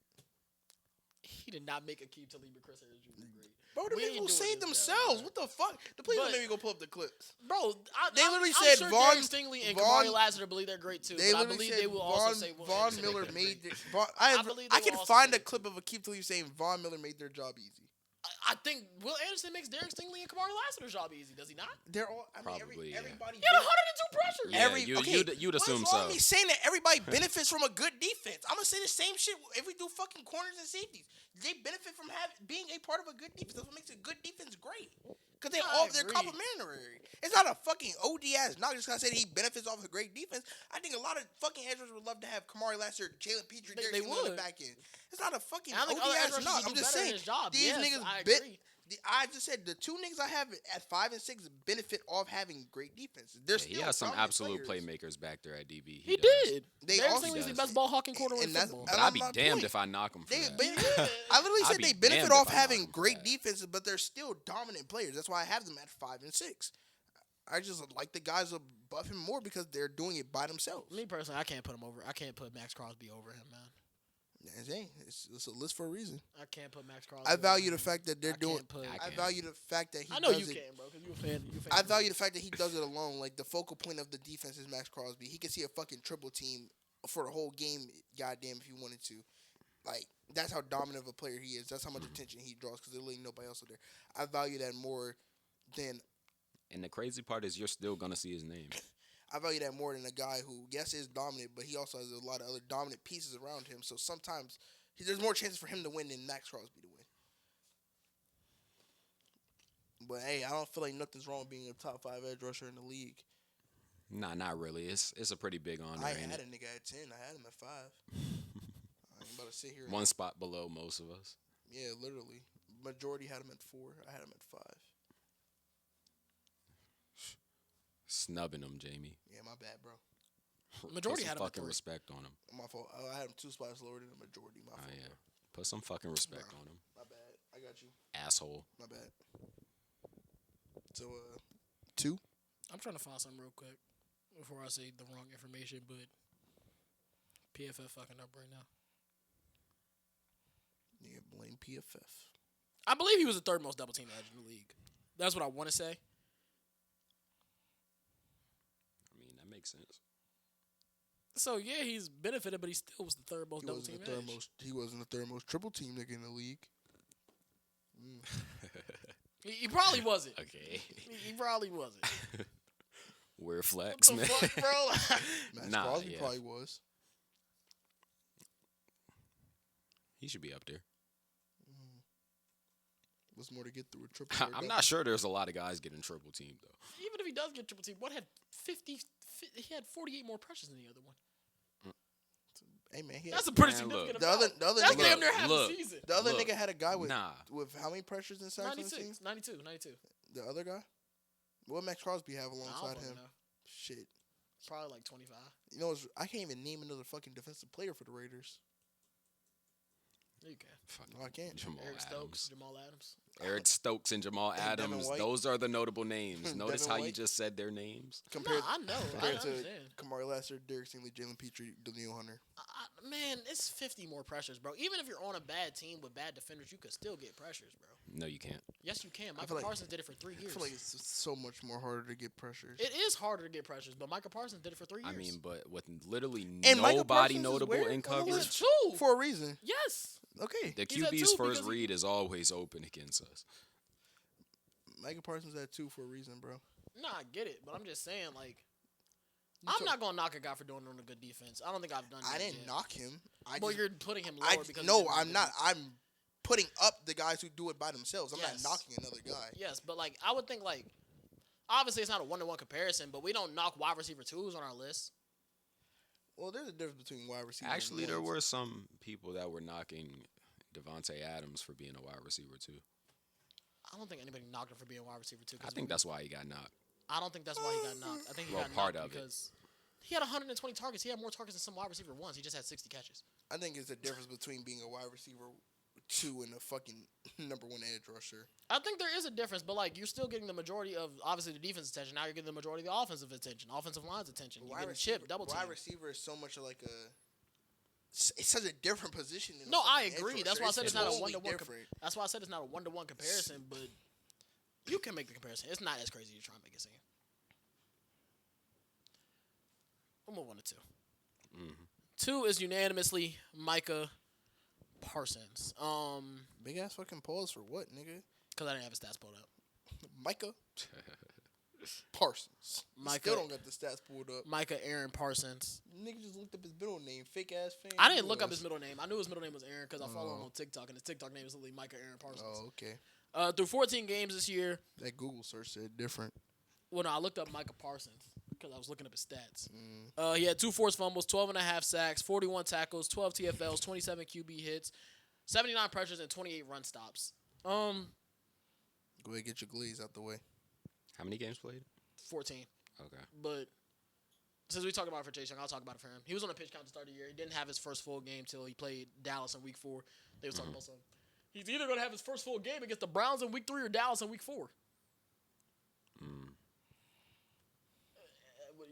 He did not make Akeem Talib and Chris Harris Jr. great. Bro, the We niggas ain't will doing save this, themselves. bro. What the fuck? Please But- don't make me go pull up the clips. Bro, They literally I'm said sure Von- Derek Stingley and Von- Kamari Lassiter believe they're great too. They But I literally believe said they will Von, also say Von say Miller they're made great. I believe they can will also find say a that clip of Akeem Talib saying Von Miller made their job easy. I think Will Anderson makes Derek Stingley and Kamari Lassiter's job easy, does he not? They're all. I mean, Probably, yeah. everybody. He had 102 pressures. Yeah, you'd assume what's wrong so. with me saying that everybody benefits from a good defense? I'm gonna say the same shit if we do fucking corners and safeties. They benefit from being a part of a good defense. That's what makes a good defense great. Cause they're agree. complementary. It's not a fucking OD ass knock just gonna say that he benefits off a great defense. I think a lot of fucking edge rushers would love to have Kamari Lassiter, Jalen Petrie, They Derek Stingley on the would. back end. It's not a fucking And I think OD other edge ass rushers knock. would I'm do just better in saying his job. these Yes, niggas I bit. agree. I just said the two niggas I have at 5 and 6 benefit off having great defenses. They're Yeah, still he has some dominant absolute players. playmakers back there at DB. He does. did. They Derek also Stingley's the does. best ball hawking quarter in And that's- football. But And I'd I'm be not damned playing. if I knock him for They, that. I literally I'd said be they benefit damned off if I knock having them for great that. defenses, but they're still dominant players. That's why I have them at 5 and 6. I just like the guys above him more because they're doing it by themselves. Me personally, I can't put him over. I can't put Max Crosby over him, man. It's a list for a reason. I can't put Max Crosby. I value over the him. fact that they're I doing. can't put- I I can't. value the fact that he. I know does you it. can, bro, because you a fan. I value the fact that he does it alone. Like the focal point of the defense is Max Crosby. He can see a fucking triple team for the whole game. Goddamn, if he wanted to. Like that's how dominant of a player he is. That's how much attention he draws because there's really nobody else there. I value that more than And the crazy part is you're still gonna see his name. I value that more than a guy who yes is dominant, but he also has a lot of other dominant pieces around him. So sometimes there's more chances for him to win than Max Crosby to win. But hey, I don't feel like nothing's wrong with being a top 5 edge rusher in the league. Nah, not really. It's a pretty big honor. I ain't had it? a nigga at 10. I had him at 5. I ain't about to sit here. One spot below most of us. Yeah, literally. Majority had him at 4. I had him at 5. Snubbing him, Jamie. Yeah, my bad, bro. Majority Put had some him at fucking 3. respect on him. My fault. I had him 2 spots lower than the majority. My Oh fault. yeah. Bro. Put some fucking respect Bro. on him. My bad. I got you. Asshole. My bad. So, 2? I'm trying to find something real quick before I say the wrong information, but PFF fucking up right now. Yeah, blame PFF. I believe he was the third most double team edge in the league. That's what I want to say. I mean, that makes sense. So yeah, he's benefited, but he still was the third most double team edge. He wasn't the third most triple team nigga in the league. He probably wasn't. Okay. He probably wasn't. Weird flex, What the man. fuck, bro? Max Nah, Crosby yeah. probably was. He should be up there. What's more to get through a triple? or I'm double? not sure there's a lot of guys getting triple teamed though. Even if he does get triple team, what had 50? He had 48 more pressures than the other one. Hey man, That's a pretty Man, significant look. amount. The other That's nigga- damn near half look. the season. the other Look, nigga had a guy with Nah. how many pressures and sacks on the team? 96, 92, 92. The other guy. What Max Crosby have I don't alongside fucking him? know. Shit. Probably like 25. You know, I can't even name another fucking defensive player for the Raiders. You can. Fucking No, I can't. Jamal Eric Stokes, Adams. Jamal Adams. Eric Stokes and Jamal And Devin Adams. White. Those are the notable names. Notice Devin how you White. just said their names. Compared, No, I know. I compared to understand. Kamari Lassiter, Derek Stingley, Jalen Petrie, Daniil Hunter. Man, it's 50 more pressures, bro. Even if you're on a bad team with bad defenders, you could still get pressures, bro. No, you can't. Yes, you can. feel Michael like- Parsons did it for 3 I years. feel like it's so much more harder to get pressures. It is harder to get pressures, but Michael Parsons did it for 3 years. I mean, but with literally And Michael nobody Parsons is notable where? in On the coverage, list? two. For a reason. Yes. Okay. the He's at QB's two first because he- read is always open against us. Michael Parsons had 2 for a reason, bro. Nah, I get it, but I'm just saying, like, You I'm took- not gonna knock a guy for doing on a good defense. I don't think I've done that I didn't yet. knock him. Well, you're putting him lower I because no, he didn't I'm do not. it. I'm putting up the guys who do it by themselves. I'm Yes. not knocking another guy. Yes, but like I would think like obviously it's not a 1-to-1 comparison, but we don't knock wide receiver 2s on our list. Well, there's a difference between wide receiver. Actually, and there ones. were some people that were knocking Devontae Adams for being a wide receiver too. I don't think anybody knocked him for being a wide receiver 2. I think that's why he got knocked. I don't think that's why he got knocked. I think he Well, got part knocked of it. because he had 120 targets. He had more targets than some wide receiver ones. He just had 60 catches. I think it's a difference between being a wide receiver 2 and a fucking number 1 edge rusher. I think there is a difference, but like you're still getting the majority of obviously the defense attention. Now you're getting the majority of the offensive attention, offensive line's attention. You're getting chip, double team. Wide receiver is so much like a. It's such a different position. Than No, I edge agree. rusher. That's why I said it's not a totally 1-to-1. different. That's why I said it's not a 1-to-1 comparison, but you can make the comparison. It's not as crazy as you're trying to make it seem. We'll move on to 2. Mm-hmm. 2 is unanimously Micah Parsons. Big ass fucking pause for what, nigga? Because I didn't have his stats pulled up. Micah Parsons. Micah- Still don't got the stats pulled up. Micah Aaron Parsons. Nigga just looked up his middle name. Fake ass fan. I didn't look up his middle name. I knew his middle name was Aaron because I follow him on TikTok, and his TikTok name is literally Micah Aaron Parsons. Oh, okay. Through 14 games this year, That Google search said different. well, no, I looked up Micah Parsons because I was looking up his stats. He had 2 forced fumbles, 12.5 sacks, 41 tackles, 12 TFLs, 27 QB hits, 79 pressures, and 28 run stops. Go ahead, get your glees out the way. How many games played? 14. Okay. But since we talked about it for Chase Young, I'll talk about it for him. He was on a pitch count to start the year. He didn't have his first full game till he played Dallas in Week 4. They was talking about something. He's either going to have his first full game against the Browns in Week 3 or Dallas in Week 4.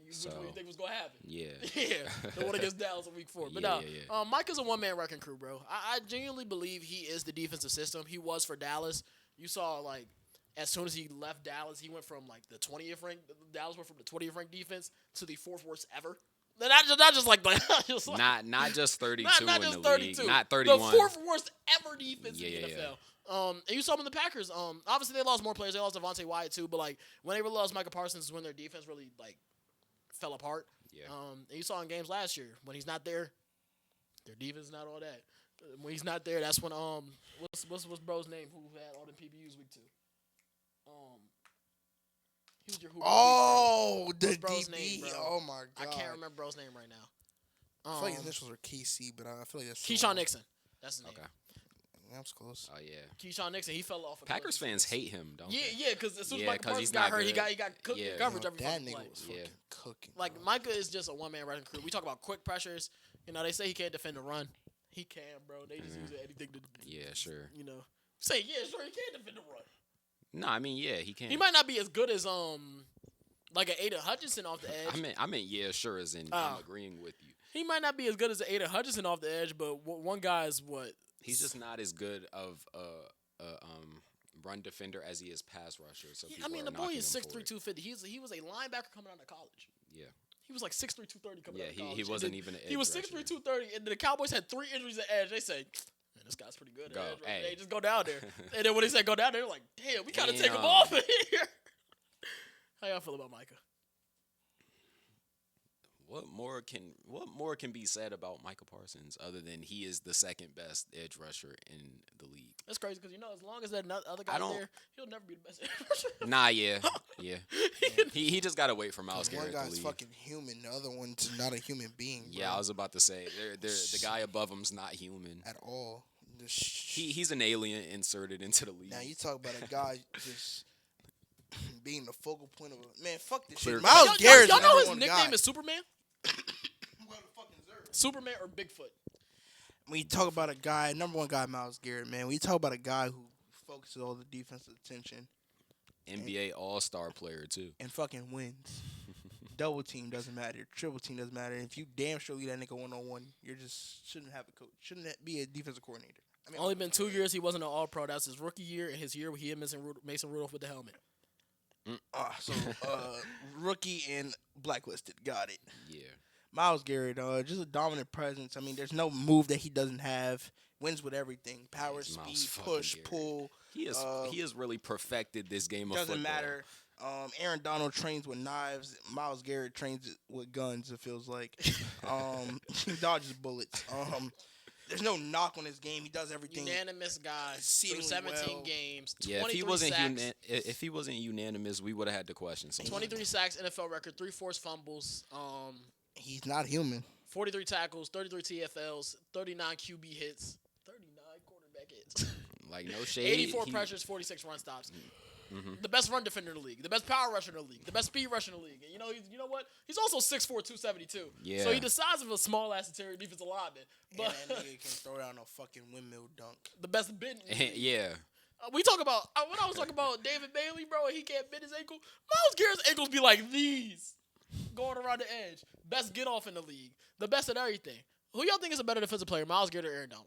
Which one do you think was going to happen? Yeah. Yeah, the one against Dallas in Week 4. But Yeah. Mike is a one-man wrecking crew, bro. I genuinely believe he is the defensive system. He was for Dallas. You saw, like, as soon as he left Dallas, he went from, like, the 20th ranked. Dallas went from the 20th ranked defense to the 4th worst ever. Not just like Not just 32 not in just the 32. league. Not 31. The 4th worst ever defense in Yeah, the yeah, NFL. And you saw them in the Packers. Obviously they lost more players. They lost Devontae Wyatt too. But like when they really lost Micah Parsons is when their defense really like fell apart. Yeah. And you saw in games last year when he's not there, their defense is not all that. When he's not there, that's when what's bro's name who had all the PBUs week 2. He was your hooper Oh, the What's bro's DB. name, bro? Oh my I god. can't remember bro's name right now. I feel like his initials are KC, but I feel like that's Keyshawn Nixon. That's his name. Okay. That's close. Oh, yeah. Keyshawn Nixon, he fell off. Packers fans hate him, don't Yeah, they? yeah, because as soon as Yeah, Micah 'cause Parsons he's got not hurt, he good. got cooked Yeah. coverage every That fucking nigga play. was Yeah. fucking cooking. Like bro. Micah is just a one-man rushing crew. We talk about quick pressures. You know, they say he can't defend the run. He can, bro. They just use anything to, Yeah, sure. you know, say yeah, sure he can defend the run. No, I mean, yeah, he can. He might not be as good as like an Aiden Hutchinson off the edge. I meant, yeah, sure, as in Oh. I'm agreeing with you. He might not be as good as Aiden Hutchinson off the edge, but one guy is what? He's just not as good of a run defender as he is pass rusher. So Yeah, I people mean, are the boy knocking is him 6'3", for it. 250. He was a linebacker coming out of college. Yeah. He was like 6'3", 230 coming Yeah, out of college. he And wasn't then even an He was edge 6'3", rusher. 230, and the Cowboys had 3 injuries at edge. They say, man, this guy's pretty good at Go, edge. Right? hey. Hey, just go down there. And then when they said go down there, they're like, damn, we got to take him Damn. off of here. How y'all feel about Micah? What more can be said about Micah Parsons other than he is the second best edge rusher in the league? That's crazy because, you know, as long as that other guy's don't- there, he'll never be the best edge rusher. Nah, yeah. He just gotta wait for Myles One Garrett to guy's leave. fucking human, the other one's not a human being. Bro, Yeah, I was about to say the guy above him's not human. at all. He's an alien inserted into the league. Now you talk about a guy just being the focal point of a man. Fuck this Clear shit. cut. Myles Garrett's y'all the know number his one nickname guy. is Superman? What the fuck is there? Superman or Bigfoot? When you talk about a guy, number one guy, Myles Garrett, man. When you talk about a guy who focuses all the defensive attention NBA All-Star player too. and fucking wins. Double team doesn't matter. Triple team doesn't matter. If you damn sure lead that nigga 1-on-1, you just shouldn't have a coach. Shouldn't be a defensive coordinator. I mean, Only been 2 years he wasn't an All-Pro. That's his rookie year and his year where he had Mason Rudolph with the helmet. So rookie and blacklisted. Got it. Yeah. Myles Garrett, just a dominant presence. I mean, there's no move that he doesn't have. Wins with everything. Power, It's Myles speed, fucking push, Garrett. pull. He has really perfected this game of Doesn't football. matter. Aaron Donald trains with knives. Myles Garrett trains with guns. It feels like. He dodges bullets. There's no knock on his game. He does everything. Unanimous guy through Exceedingly 17 well. games. Yeah, 23 sacks. if he wasn't unanimous, we would have had to question something. 23 sacks, NFL record, 3 forced fumbles, He's not human. 43 tackles, 33 TFLs, 39 QB hits, 39 quarterback hits, Like no shade. 84 pressures, 46 run stops. the best run defender in the league, the best power rusher in the league, the best speed rusher in the league. And you know what? He's also 6'4", 272. Yeah. So he's the size of a small ass interior defensive lineman. But And that nigga can throw down a fucking windmill dunk. the best bend. in the league. Yeah. We talk about when I was talking about David Bailey, bro, and he can't bend his ankle. Myles Garrett's ankles be like these, going around the edge. Best get off in the league, the best at everything. Who y'all think is a better defensive player, Myles Garrett or Aaron Donald?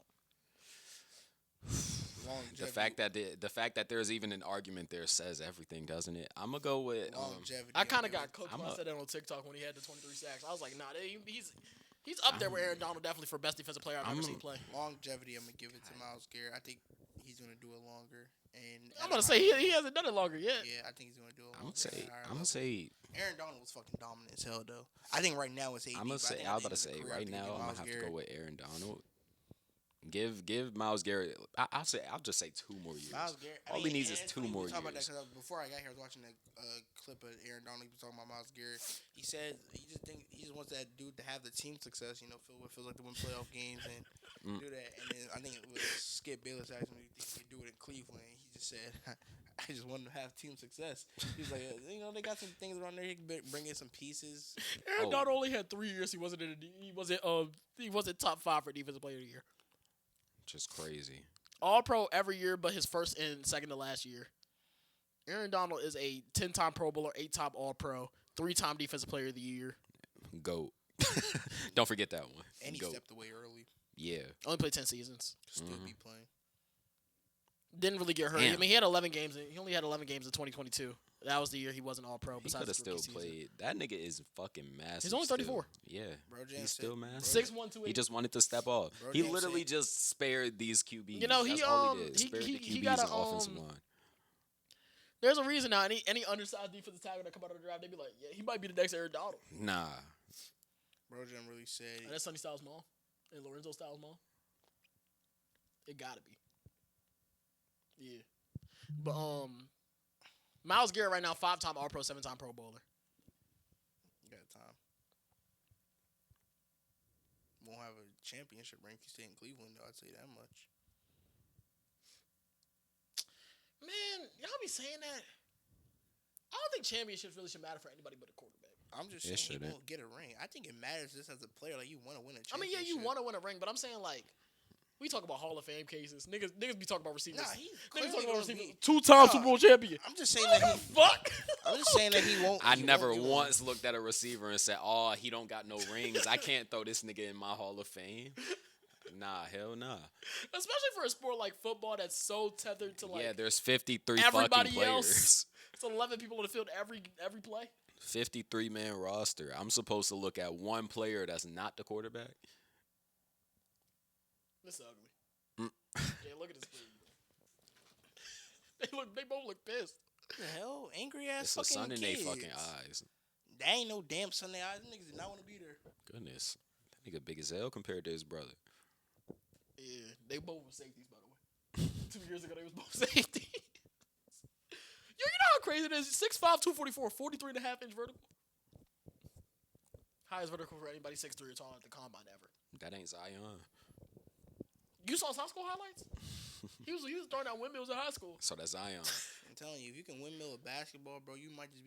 The fact that there's even an argument there says everything, doesn't it? I'm gonna go with. Longevity. I kind of I'm got cooked I'm when I a- said that on TikTok when he had the 23 sacks. I was like, nah, he's up there with Aaron Donald definitely for best defensive player I've ever seen play. longevity. I'm gonna give it to Myles Garrett. I think he's gonna do it longer. And I'm gonna say he hasn't done it longer yet. Yeah, I think he's gonna do it. I'm longer gonna say. at a higher I'm gonna level. say. Aaron Donald was fucking dominant as hell, though. I think right now it's AD. I'm gonna but I say. think I at was the about to end of say. his career, I Right think now, it'd be I'm gonna Myles have to Garrett. go with Aaron Donald. Give Miles Garrett. I'll just say 2 more years. Myles Garrett. All he needs is 2 more Talk about that years. because before I got here, I was watching a clip of Aaron Donald. He was talking about Myles Garrett. He said he just wants that dude to have the team success. You know, feel what it feels like to win playoff games and do that. And then I think it was Skip Bayless asked him if he could do it in Cleveland. He just said, "I just want to have team success." He's like, they got some things around there. He can bring in some pieces. Aaron Oh. Donald only had 3 years. He wasn't he wasn't top 5 for defensive player of the year. Just crazy. All pro every year, but his first and second to last year. Aaron Donald is a 10-time Pro Bowler, 8-time All Pro, 3-time Defensive Player of the Year. Goat. Don't forget that one. And he Goat. stepped away early. Yeah. Only played 10 seasons. Still be playing. Didn't really get hurt. Damn. I mean, he had 11 games. He only had 11 games in 2022. That was the year he wasn't All Pro. He Besides could have his still rookie season. played. That nigga is fucking massive. He's only still. 34. Yeah. Bro, James He's said- still massive. 6'1", 280. He just wanted to step off. Bro, He James literally said- just spared these QBs. You know, he, That's all he did. he- Spared he- the he QBs got and a, offensive line. There's a reason now. Any undersized defensive tackle that come out of the draft, they be like, yeah, he might be the next Aaron Donald. Nah. Bro, Jim really said. And that's Sonny Styles Mall and Lorenzo Styles Mall. It gotta be. Yeah. But Myles Garrett right now, 5-time All Pro, 7-time Pro Bowler. You got time. Won't have a championship ring if you stay in Cleveland, though. I'd say that much. Man, y'all be saying that. I don't think championships really should matter for anybody but a quarterback. I'm just It saying he shouldn't. won't get a ring. I think it matters just as a player. Like, you want to win a I mean, championship. yeah, you want to win a ring, but I'm saying like, we talk about Hall of Fame cases. Niggas be talking about receivers. Nah, he Niggas clearly talking about gonna receivers. be- 2-time Nah. Super Bowl champion. I'm just saying What that the he. fuck? I'm just saying that he won't. I he never won't get once looked at a receiver and said, "Oh, he don't got no rings. I can't throw this nigga in my Hall of Fame." Nah, hell nah. Especially for a sport like football that's so tethered to like Yeah, there's 53 everybody fucking players. else. It's 11 people on the field every play. 53-man roster. I'm supposed to look at one player that's not the quarterback. This is ugly. Yeah, look at this thing. They both look pissed. What the hell? Angry ass It's the fucking sun in their kids. fucking eyes. They ain't no damn Sunday eyes. Them niggas did not want to be there. Goodness, that nigga big as hell compared to his brother. Yeah, they both were safeties, by the way. 2 years ago, they was both safeties. Yo, you know how crazy it is? 6'5", 244, 43.5-inch vertical. Highest vertical for anybody 6'3" or taller at the combine ever. That ain't Zion. You saw his high school highlights? he was throwing out windmills in high school. So that's Zion. I'm telling you, if you can windmill a basketball, bro, you might just be